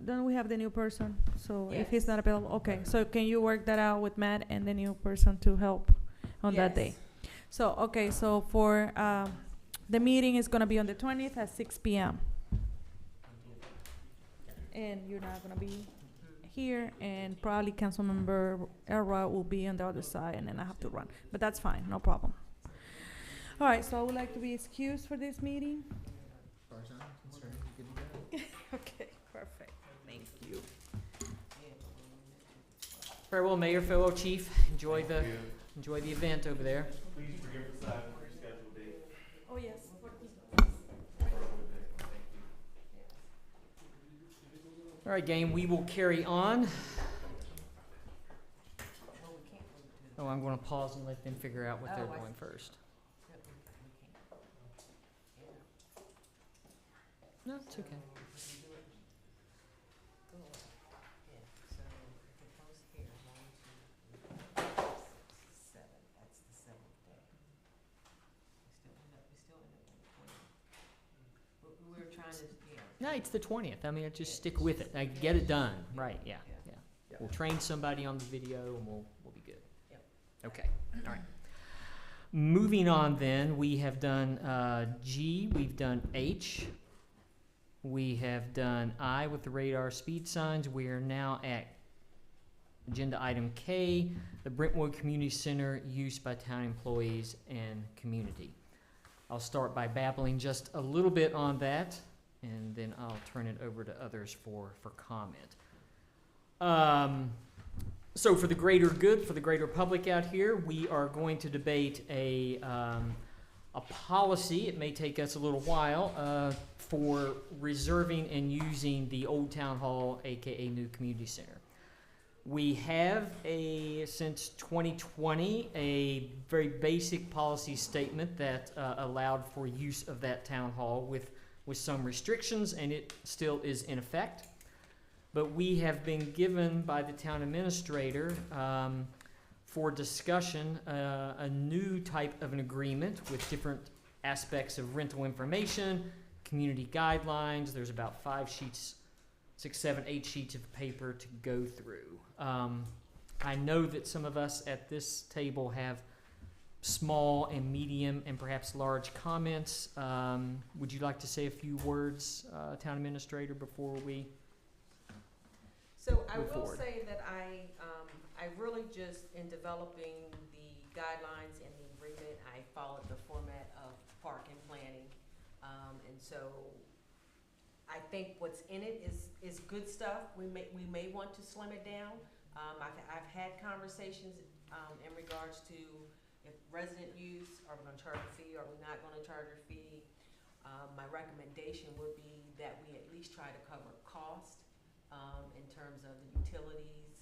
Speaker 2: Don't we have the new person? So if he's
Speaker 5: Yes.
Speaker 2: not available, okay, so can you work that out with Matt and the new person to help on that day?
Speaker 5: Yes.
Speaker 2: So, okay, so for, the meeting is gonna be on the 20th at 6 PM. And you're not gonna be here, and probably Councilmember Elrod will be on the other side, and then I have to run. But that's fine, no problem. All right, so I would like to be excused for this meeting. Okay, perfect, thank you.
Speaker 9: Very well, Mayor, fellow chief, enjoy the event over there.
Speaker 8: Please forgive us for rescheduled date.
Speaker 2: Oh, yes.
Speaker 9: All right, gang, we will carry on. Oh, I'm going to pause and let them figure out what they're
Speaker 5: Oh, I
Speaker 9: doing
Speaker 5: see.
Speaker 9: first. No, it's okay.
Speaker 5: Yeah, so if it goes here, 1, 2, 3, 4, 5, 6, 7, that's the 7th day. We still end up on the 20th. We were trying to,
Speaker 9: No, it's the 20th. I mean, just stick with it. Like, get it done. Right, yeah. We'll train somebody on the video and we'll be good.
Speaker 5: Yep.
Speaker 9: Okay, all right. Moving on then, we have done G, we've done H, we have done I with the radar speed signs. We are now at agenda item K, the Brentwood Community Center use by town employees and community. I'll start by babbling just a little bit on that, and then I'll turn it over to others for comment. So for the greater good, for the greater public out here, we are going to debate a a policy, it may take us a little while, for reserving and using the old town hall, AKA new community center. We have since 2020, a very basic policy statement that allowed for use of that town hall with some restrictions, and it still is in effect. But we have been given by the town administrator for discussion a new type of an agreement with different aspects of rental information, community guidelines. There's about 5 sheets, 6, 7, 8 sheets of paper to go through. I know that some of us at this table have small and medium and perhaps large comments. Would you like to say a few words, Town Administrator, before we?
Speaker 5: So I
Speaker 9: Move
Speaker 5: will
Speaker 9: forward.
Speaker 5: say that I really just, in developing the guidelines and the agreement, I followed the format of park and planning. And so I think what's in it is good stuff. We may want to slim it down. I've had conversations in regards to if resident use, are we gonna charge a fee, are we not gonna charge a fee? My recommendation would be that we at least try to cover cost in terms of the utilities,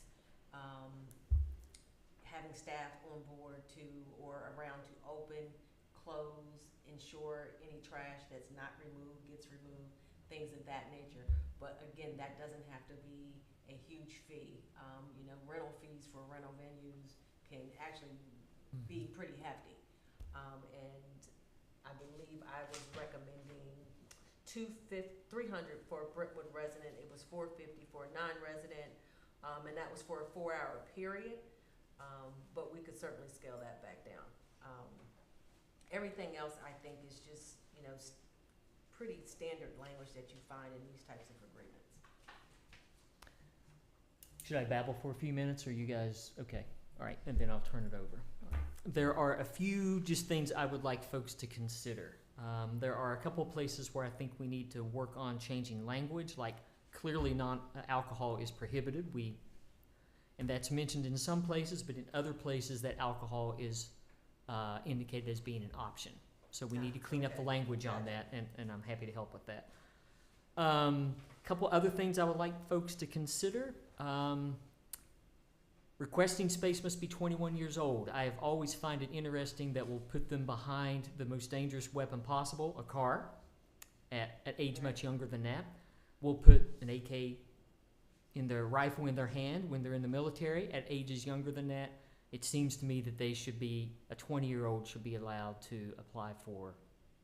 Speaker 5: having staff on board or around to open, close, ensure any trash that's not removed gets removed, things of that nature. But again, that doesn't have to be a huge fee. Rental fees for rental venues can actually be pretty hefty. And I believe I was recommending $300 for a Brentwood resident. It was $450 for a non-resident, and that was for a 4-hour period. But we could certainly scale that back down. Everything else, I think, is just pretty standard language that you find in these types of agreements.
Speaker 9: Should I babble for a few minutes, or are you guys okay? All right, and then I'll turn it over. All right. There are a few just things I would like folks to consider. There are a couple of places where I think we need to work on changing language, like clearly alcohol is prohibited. And that's mentioned in some places, but in other places that alcohol is indicated as being an option. So we need to clean up the language on that, and I'm happy to help with that. Couple other things I would like folks to consider. Requesting space must be 21 years old. I have always find it interesting that we'll put them behind the most dangerous weapon possible, a car, at age much younger than that. We'll put an AK in their rifle in their hand when they're in the military at ages younger than that. It seems to me that a 20-year-old should be allowed to apply for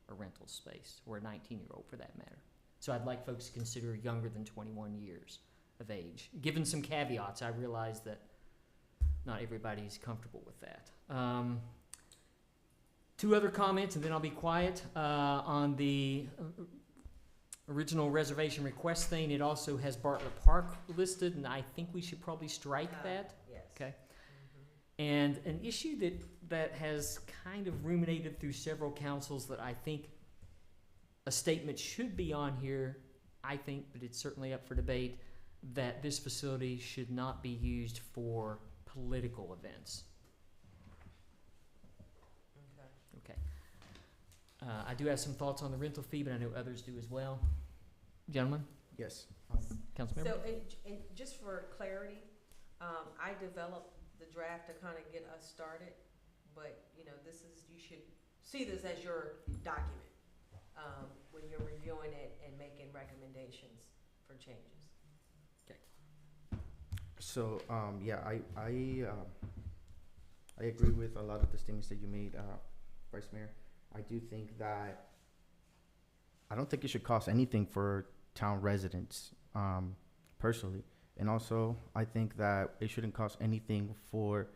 Speaker 9: a rental space, or a 19-year-old for that matter. So I'd like folks to consider younger than 21 years of age. Given some caveats, I realize that not everybody's comfortable with that. 2 other comments, and then I'll be quiet. On the original reservation request thing, it also has Bartlett Park listed, and I think we should probably strike that.
Speaker 5: Yes.
Speaker 9: Okay. And an issue that has kind of ruminated through several councils that I think a statement should be on here, I think, but it's certainly up for debate, that this facility should not be used for political events. Okay. I do have some thoughts on the rental fee, but I know others do as well. Gentlemen?
Speaker 6: Yes.
Speaker 9: Councilmember?
Speaker 5: So, and just for clarity, I developed the draft to kind of get us started, but you should see this as your document when you're reviewing it and making recommendations for changes.
Speaker 6: So, yeah, I agree with a lot of the statements that you made, Vice Mayor. I do think that I don't think it should cost anything for town residents, personally. And also, I think that it shouldn't cost anything for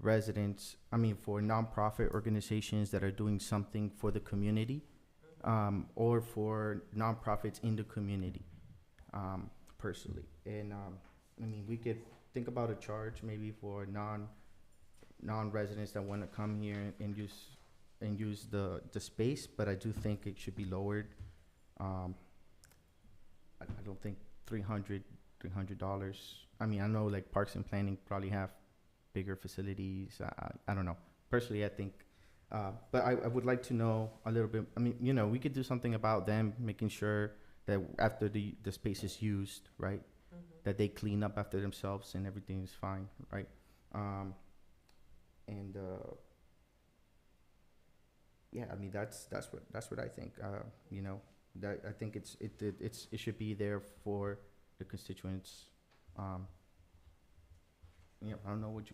Speaker 6: residents, for nonprofit organizations that are doing something for the community, or for nonprofits in the community, personally. And, we could think about a charge maybe for non-residents that want to come here and use the space, but I do think it should be lowered. I don't think $300. I know like Parks and Planning probably have bigger facilities. I don't know. Personally, I think But I would like to know a little bit, I mean, you know, we could do something about them, making sure that after the space is used, right, that they clean up after themselves and everything is fine, right? And yeah, I mean, that's what I think, you know, that I think it should be there for the constituents. Yeah, I don't know what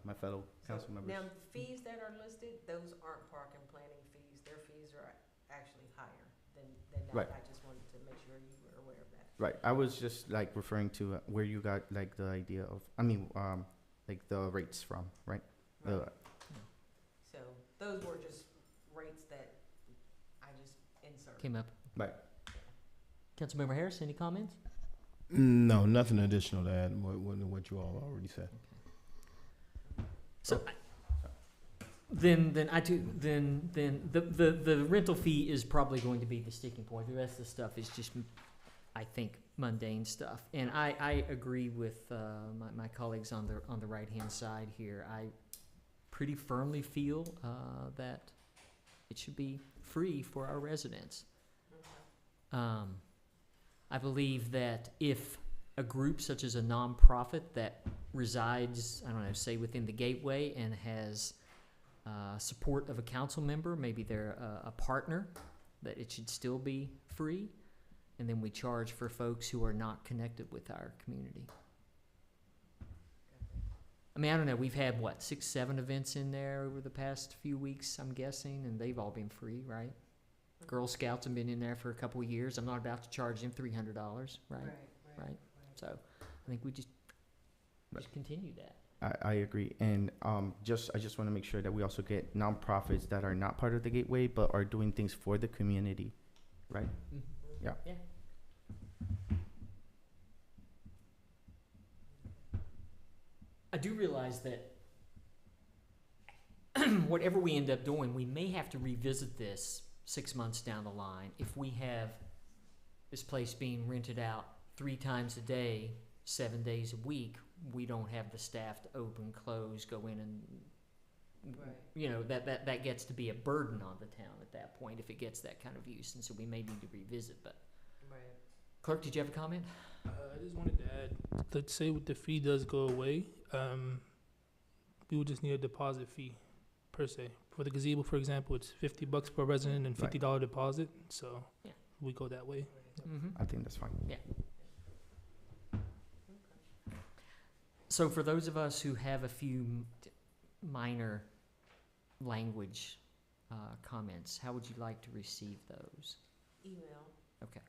Speaker 6: my fellow council members.
Speaker 5: Now, the fees that are listed, those aren't park and planning fees. Their fees are actually higher than that.
Speaker 6: Right.
Speaker 5: I just wanted to make sure you were aware of that.
Speaker 6: Right, I was just like referring to where you got like the idea of, I mean, like the rates from, right?
Speaker 5: Right. So those were just rates that I just inserted.
Speaker 9: Came up.
Speaker 6: Right.
Speaker 9: Councilmember Harris, any comments?
Speaker 4: No, nothing additional to add, what you all already said.
Speaker 9: So, then the rental fee is probably going to be the sticking point. The rest of the stuff is just, I think, mundane stuff. And I agree with my colleagues on the right-hand side here. I pretty firmly feel that it should be free for our residents. I believe that if a group such as a nonprofit that resides, I don't know, say within the Gateway and has support of a council member, maybe they're a partner, that it should still be free. And then we charge for folks who are not connected with our community. I mean, I don't know, we've had, 6, 7 events in there over the past few weeks, I'm guessing, and they've all been free, right? Girl Scouts have been in there for a couple of years. I'm not about to charge them $300, right? So I think we just continue that.
Speaker 6: I agree, and I just want to make sure that we also get nonprofits that are not part of the Gateway but are doing things for the community, right?
Speaker 9: Mm-hmm.
Speaker 6: Yeah.
Speaker 9: Yeah. I do realize that whatever we end up doing, we may have to revisit this 6 months down the line. If we have this place being rented out 3 times a day, 7 days a week, we don't have the staff to open, close, go in and, you know, that gets to be a burden on the town at that point if it gets that kind of use. And so we may need to revisit, but. Clerk, did you have a comment?
Speaker 3: I just wanted to add, let's say the fee does go away, we would just need a deposit fee per se. For the gazebo, for example, it's $50 per resident and $50 deposit, so
Speaker 9: Yeah.
Speaker 3: we go that way.
Speaker 9: Mm-hmm.
Speaker 6: I think that's fine.
Speaker 9: Yeah. So for those of us who have a few minor language comments, how would you like to receive those?
Speaker 5: Email.
Speaker 9: Okay.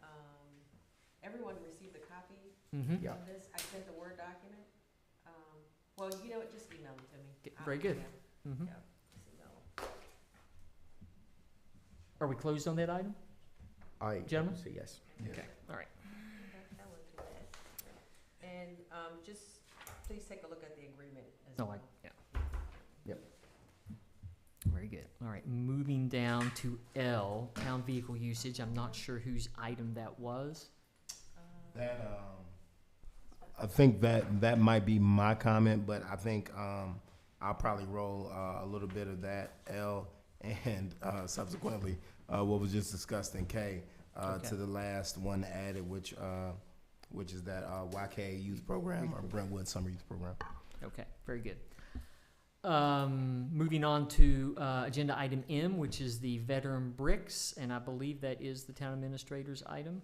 Speaker 5: Everyone received a copy
Speaker 9: Mm-hmm.
Speaker 6: Yeah.
Speaker 5: of this. I sent the Word document. Well, you know what, just email them to me.
Speaker 9: Very good.
Speaker 5: Yeah,
Speaker 9: Mm-hmm.
Speaker 5: yeah, just email them.
Speaker 9: Are we closed on that item?
Speaker 6: I
Speaker 9: Gentlemen?
Speaker 6: say yes.
Speaker 9: Okay. All right.
Speaker 5: That wasn't too bad. And just please take a look at the agreement as
Speaker 9: No,
Speaker 5: well.
Speaker 9: yeah.
Speaker 6: Yep.
Speaker 9: Very good. All right. Moving down to L, town vehicle usage. I'm not sure whose item that was.
Speaker 4: That, I think that might be my comment, but I think, I'll probably roll, a little bit of that L and, subsequently, what was just discussed in K,
Speaker 9: Okay.
Speaker 4: to the last one added, which is that, YK Youth Program or Brentwood Summer Youth Program.
Speaker 9: Okay, very good. Moving on to agenda item M, which is the veteran bricks, and I believe that is the town administrator's item.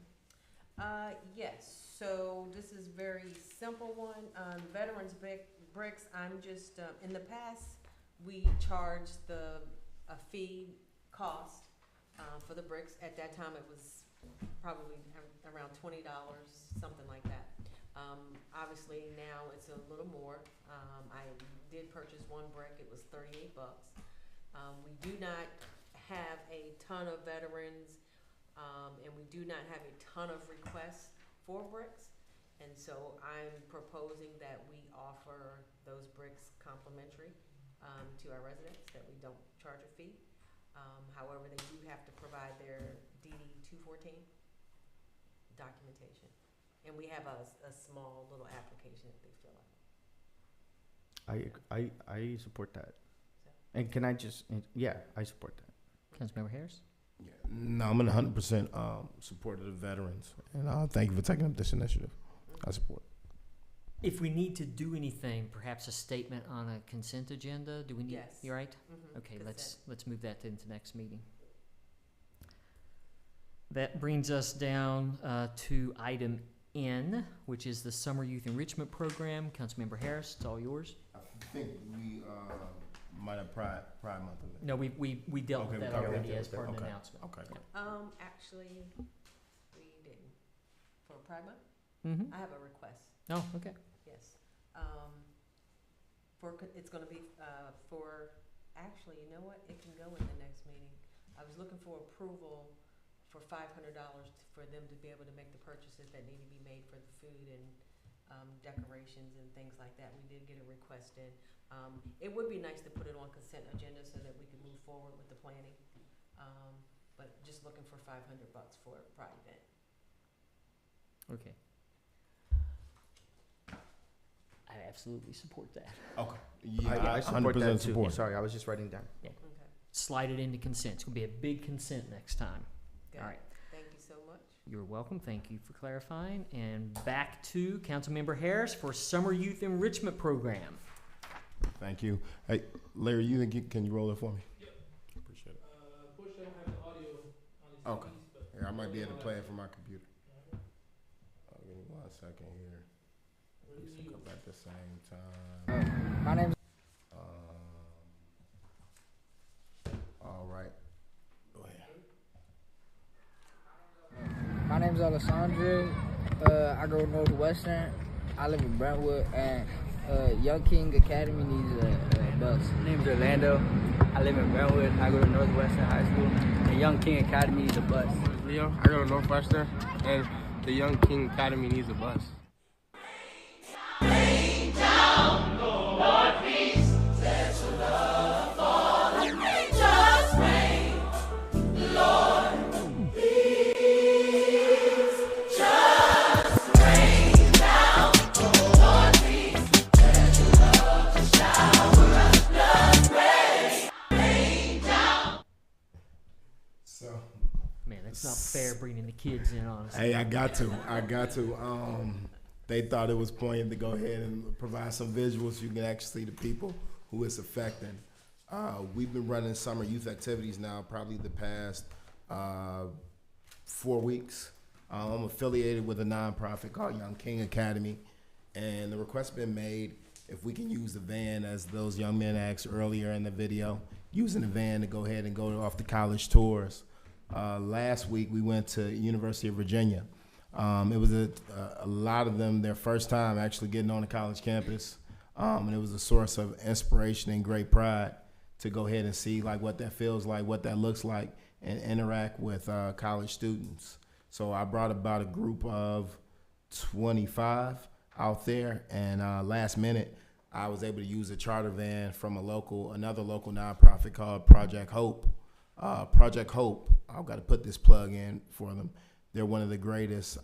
Speaker 5: Yes, so this is very simple one. Veterans bricks, I'm just, in the past, we charged a fee cost, for the bricks. At that time, it was probably around $20, something like that. Obviously now it's a little more. I did purchase one brick, it was $38. We do not have a ton of veterans, and we do not have a ton of requests for bricks. And so I'm proposing that we offer those bricks complimentary, to our residents, that we don't charge a fee. However, they do have to provide their DD 214 documentation. And we have a small little application that they fill out.
Speaker 6: I support that. And can I just, yeah, I support that.
Speaker 9: Councilmember Harris?
Speaker 4: Yeah. No, I'm in 100% support of the veterans, and thank you for taking up this initiative. I support.
Speaker 9: If we need to do anything, perhaps a statement on a consent agenda, do we need?
Speaker 5: Yes.
Speaker 9: You right?
Speaker 5: Mhm.
Speaker 9: Okay,
Speaker 5: Consent.
Speaker 9: let's move that into next meeting. That brings us down to item N, which is the Summer Youth Enrichment Program. Councilmember Harris, it's all yours.
Speaker 4: I think we might have Pride Month of it.
Speaker 9: No, we dealt
Speaker 4: Okay,
Speaker 9: with
Speaker 4: we
Speaker 9: that
Speaker 4: covered
Speaker 9: already
Speaker 4: that.
Speaker 9: as part of the
Speaker 4: Okay.
Speaker 9: announcement.
Speaker 4: Okay.
Speaker 5: Actually, we didn't. For Pride Month,
Speaker 9: Mm-hmm.
Speaker 5: I have a request,
Speaker 9: Oh, okay.
Speaker 5: yes. It's gonna be, actually, you know what, it can go in the next meeting. I was looking for approval for $500 for them to be able to make the purchases that need to be made for the food and, decorations and things like that. We did get a request in. It would be nice to put it on consent agenda so that we could move forward with the planning. But just looking for $500 for a Pride event.
Speaker 9: Okay. I absolutely support that.
Speaker 4: Okay. Yeah,
Speaker 6: I support
Speaker 4: 100%
Speaker 6: that too.
Speaker 4: support.
Speaker 6: Sorry, I was just writing down.
Speaker 5: Okay,
Speaker 9: Slide it into consent. It's gonna be a big consent next time.
Speaker 5: good.
Speaker 9: All right.
Speaker 5: Thank you so much.
Speaker 9: You're welcome. Thank you for clarifying. And back to Councilmember Harris for Summer Youth Enrichment Program.
Speaker 4: Thank you. Hey, Larry, you think can you roll it for me? Appreciate it.
Speaker 3: Unfortunately, I don't have the audio on these
Speaker 4: Okay.
Speaker 3: CDs, but
Speaker 4: Here, I might be able to play it from my computer. Give me 1 second here. We sync up at the same time.
Speaker 10: My name's
Speaker 4: All right. Go ahead.
Speaker 10: Alessandra. I go to Northwestern. I live in Brentwood, and Young King Academy needs a bus.
Speaker 11: My name's Orlando. I live in Brentwood. I go to Northwestern High School. And Young King Academy needs a bus.
Speaker 12: My name is Leo. I go to Northwestern, and the Young King Academy needs a bus.
Speaker 4: So,
Speaker 9: Man, that's not fair bringing the kids in on us.
Speaker 4: hey, I got to. They thought it was poignant to go ahead and provide some visuals so you can actually see the people who it's affecting. We've been running summer youth activities now probably the past 4 weeks. I'm affiliated with a nonprofit called Young King Academy, and the request's been made if we can use the van, as those young men asked earlier in the video, using the van to go ahead and go off the college tours. Last week we went to University of Virginia. It was a lot of them their first time actually getting on the college campus, and it was a source of inspiration and great pride to go ahead and see like what that feels like, what that looks like, and interact with college students. So I brought about a group of 25 out there, and last minute I was able to use a charter van from another local nonprofit called Project Hope. Project Hope, I've got to put this plug in for them. They're one of the greatest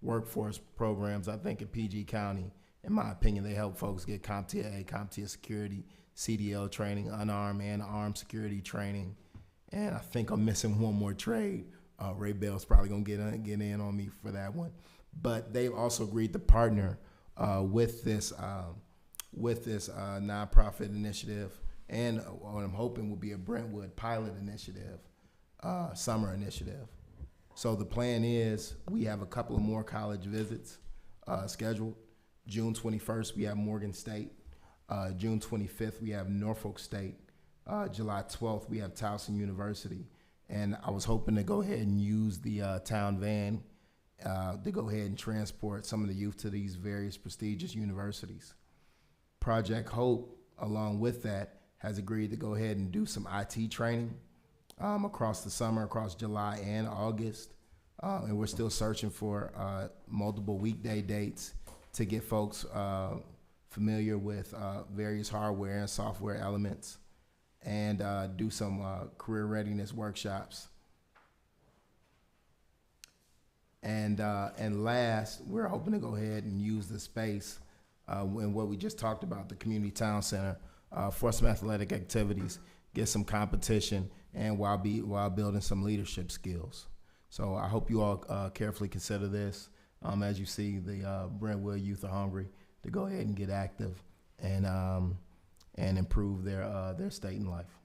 Speaker 4: workforce programs, I think, in PG County. In my opinion, they help folks get CompTIA, CompTIA security, CDL training, unarmed and armed security training. And I think I'm missing one more trade. Ray Bell's probably going to get in on me for that one. But they've also agreed to partner with this nonprofit initiative, and what I'm hoping will be a Brentwood pilot initiative, summer initiative. So the plan is we have a couple of more college visits scheduled. June 21st, we have Morgan State. June 25th, we have Norfolk State. July 12th, we have Towson University. And I was hoping to go ahead and use the town van to go ahead and transport some of the youth to these various prestigious universities. Project Hope, along with that, has agreed to go ahead and do some IT training across the summer, across July and August. And we're still searching for multiple weekday dates to get folks familiar with various hardware and software elements, and do some career readiness workshops. And last, we're hoping to go ahead and use the space in what we just talked about, the community town center, for some athletic activities, get some competition, and while building some leadership skills. So I hope you all carefully consider this as you see the Brentwood Youth Are Hungry to go ahead and get active and improve their state in life.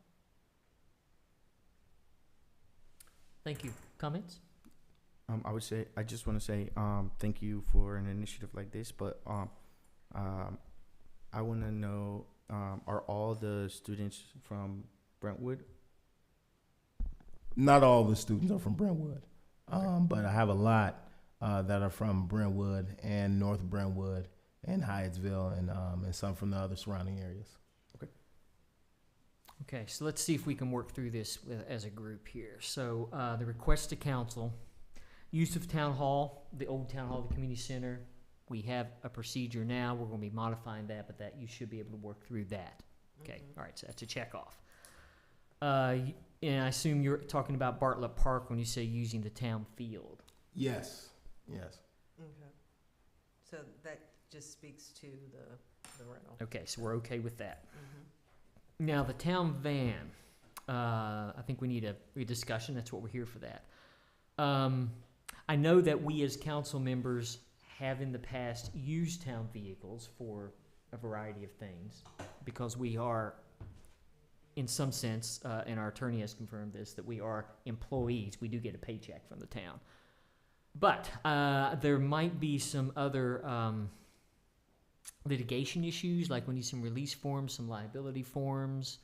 Speaker 9: Thank you. Comments?
Speaker 6: I just want to say thank you for an initiative like this, but I want to know, are all the students from Brentwood?
Speaker 4: Not all the students are from Brentwood, but I have a lot that are from Brentwood and North Brentwood and Hyattsville and some from the other surrounding areas.
Speaker 9: Okay, so let's see if we can work through this as a group here. So the request to council, use of town hall, the old town hall, the community center. We have a procedure now. We're going to be modifying that, but that you should be able to work through that. Okay, all right, so that's a check off. And I assume you're talking about Bartlett Park when you say using the town field.
Speaker 4: Yes, yes.
Speaker 5: Okay. So that just speaks to the rental.
Speaker 9: Okay, so we're okay with that. Now, the town van, I think we need a discussion. That's what we're here for that. I know that we as council members have in the past used town vehicles for a variety of things because we are, in some sense, and our attorney has confirmed this, that we are employees. We do get a paycheck from the town. But there might be some other litigation issues, like we need some release forms, some liability forms.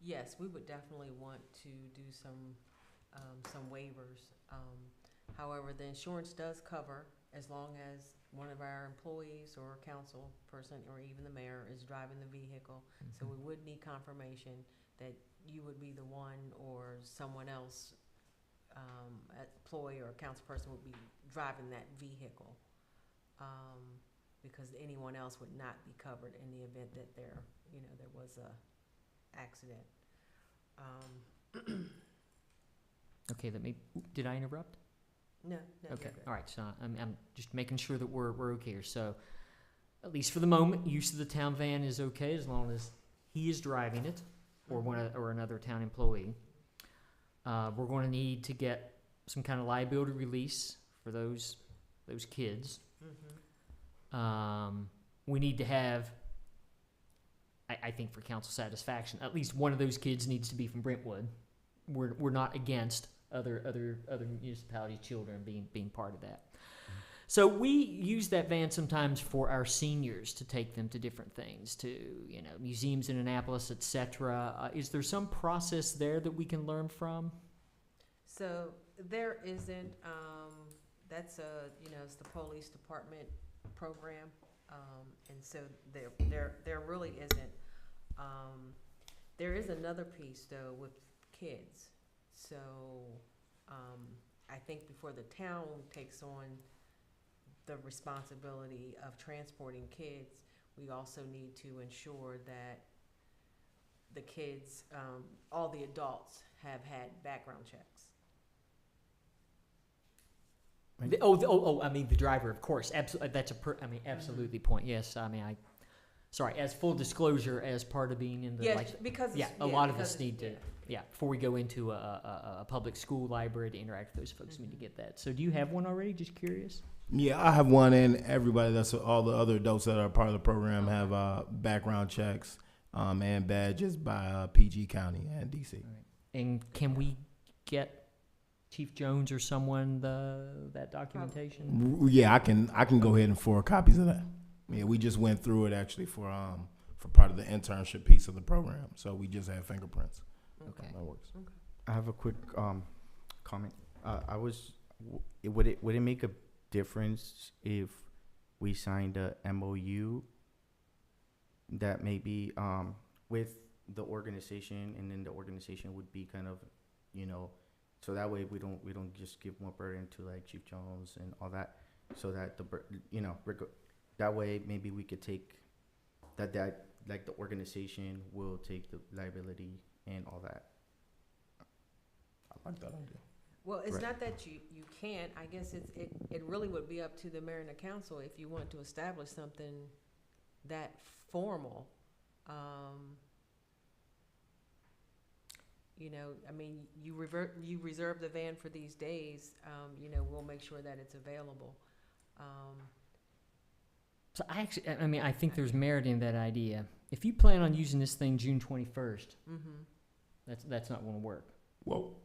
Speaker 5: Yes, we would definitely want to do some waivers. However, the insurance does cover as long as one of our employees or council person or even the mayor is driving the vehicle. So we would need confirmation that you would be the one or someone else, employee or council person would be driving that vehicle. Because anyone else would not be covered in the event that there was a accident.
Speaker 9: Okay, did I interrupt?
Speaker 5: No.
Speaker 9: Okay, all right, so I'm just making sure that we're okay here. So, at least for the moment, use of the town van is okay as long as he is driving it or another town employee. We're going to need to get some kind of liability release for those kids. We need to have, I think for council satisfaction, at least one of those kids needs to be from Brentwood. We're not against other municipalities' children being part of that. So we use that van sometimes for our seniors to take them to different things, to museums in Annapolis, etc. Is there some process there that we can learn from?
Speaker 5: So there isn't. That's it's the police department program, and so there really isn't. There is another piece though with kids. So I think before the town takes on the responsibility of transporting kids, we also need to ensure that the kids, all the adults, have had background checks.
Speaker 9: I mean the driver, of course. Absolutely, that's absolutely point. Yes, sorry. As full disclosure, as part of being in the a lot of us need to. Yeah, before we go into a public school library to interact with those folks, we need to get that. So, do you have one already? Just curious.
Speaker 4: Yeah, I have one, and everybody all the other adults that are part of the program have background checks and badges by PG County and DC.
Speaker 9: Right. And can we get Chief Jones or someone that documentation?
Speaker 4: Yeah, I can go ahead and forward copies of that. Yeah, we just went through it actually for part of the internship piece of the program, so we just have fingerprints.
Speaker 9: Okay,
Speaker 4: that works.
Speaker 5: Okay.
Speaker 6: I have a quick comment. Would it make a difference if we signed a MOU that maybe with the organization, and then the organization would be kind of, so that way we don't just give more burden to like Chief Jones and all that, so that that way maybe we could take that like the organization will take the liability and all that.
Speaker 4: I like that idea.
Speaker 5: Well, it's not that you can't. I guess it really would be up to the mayor and the council if you want to establish something that formal. You know, I mean, you reserve the van for these days, you know, we'll make sure that it's available.
Speaker 9: So I think there's merit in that idea. If you plan on using this thing June 21st, that's not going to work.
Speaker 4: Well,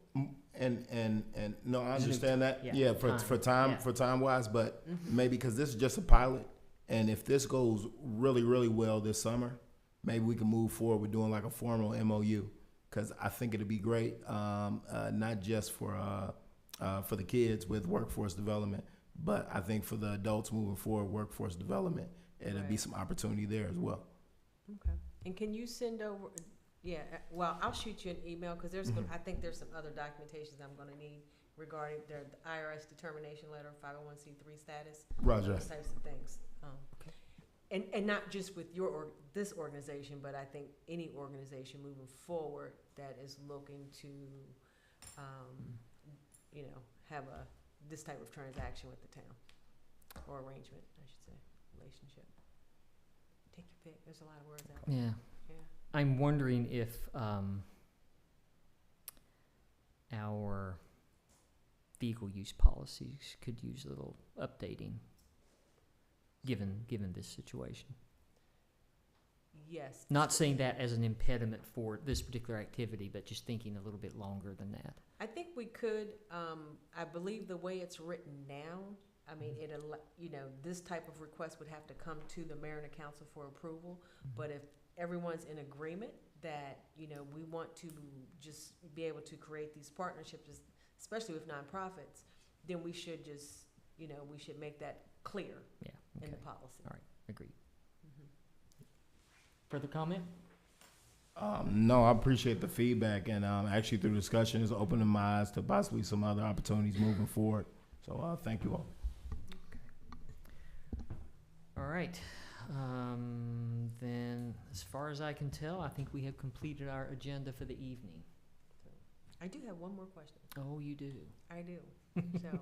Speaker 4: and no, I
Speaker 9: Is it-
Speaker 4: understand that.
Speaker 9: yeah,
Speaker 4: Yeah,
Speaker 9: time,
Speaker 4: for time wise, but maybe because this is just a pilot, and if this goes really, really well this summer, maybe we can move forward with doing like a formal MOU. Because I think it'd be great, not just for the kids with workforce development, but I think for the adults moving forward, workforce development, it'll be some opportunity there as well.
Speaker 5: Okay. And can you send over? Yeah. Well, I'll shoot you an email because I think there's some other documentations I'm going to need regarding the IRS determination letter, 501c3 status,
Speaker 4: Roger.
Speaker 5: those types of things. And not just with this organization, but I think any organization moving forward that is looking to, you know, have this type of transaction with the town, or arrangement, I should say, relationship. Take your pick. There's a lot of words out there.
Speaker 9: Yeah.
Speaker 5: Yeah.
Speaker 9: I'm wondering if our vehicle use policies could use a little updating, given this situation.
Speaker 5: Yes.
Speaker 9: Not saying that as an impediment for this particular activity, but just thinking a little bit longer than that.
Speaker 5: I think we could, I believe the way it's written now, I mean, you know, this type of request would have to come to the mayor and the council for approval. But if everyone's in agreement that, you know, we want to just be able to create these partnerships, especially with nonprofits, then we should just, you know, we should make that clear in the policy.
Speaker 9: All right, agreed. Further comment?
Speaker 4: No, I appreciate the feedback, and actually through the discussion, it's opening my eyes to possibly some other opportunities moving forward. So thank you all.
Speaker 9: All right. Then, as far as I can tell, I think we have completed our agenda for the evening.
Speaker 5: I do have one more question.
Speaker 9: Oh, you do?
Speaker 5: I do. So,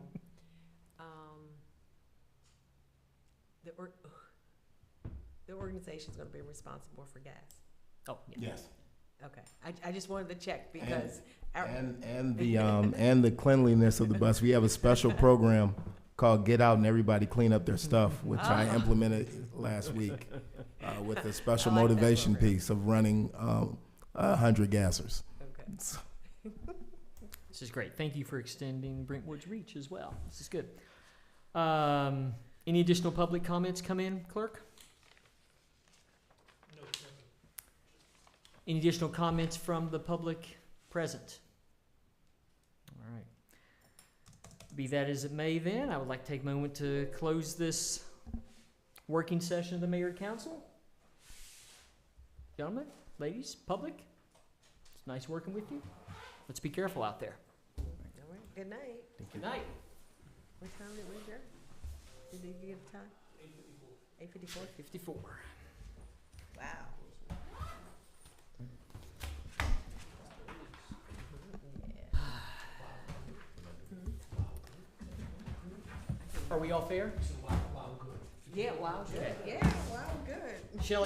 Speaker 5: the organization's gonna be responsible for gas.
Speaker 9: Oh, yeah.
Speaker 4: Yes.
Speaker 5: Okay, I just wanted to check because
Speaker 4: And the cleanliness of the bus. We have a special program called Get Out and Everybody Clean Up Their Stuff, which I implemented last week with a special motivation piece of running 100 gassers.
Speaker 5: Okay.
Speaker 9: This is great. Thank you for extending Brentwood's reach as well. This is good. Any additional public comments come in, clerk?
Speaker 3: No, nothing.
Speaker 9: Any additional comments from the public present? All right. Be that as it may then, I would like to take a moment to close this working session of the Mayor and Council. Gentlemen, ladies, public, it's nice working with you. Let's be careful out there.
Speaker 5: All right. Good night.
Speaker 9: Good night.
Speaker 5: What time did we adjourn? Did you give a time? 8:54.
Speaker 9: 54.
Speaker 5: Wow.
Speaker 9: Are we all fair?
Speaker 5: Yeah, wow, good. Yeah, wow, good.
Speaker 9: Shelley?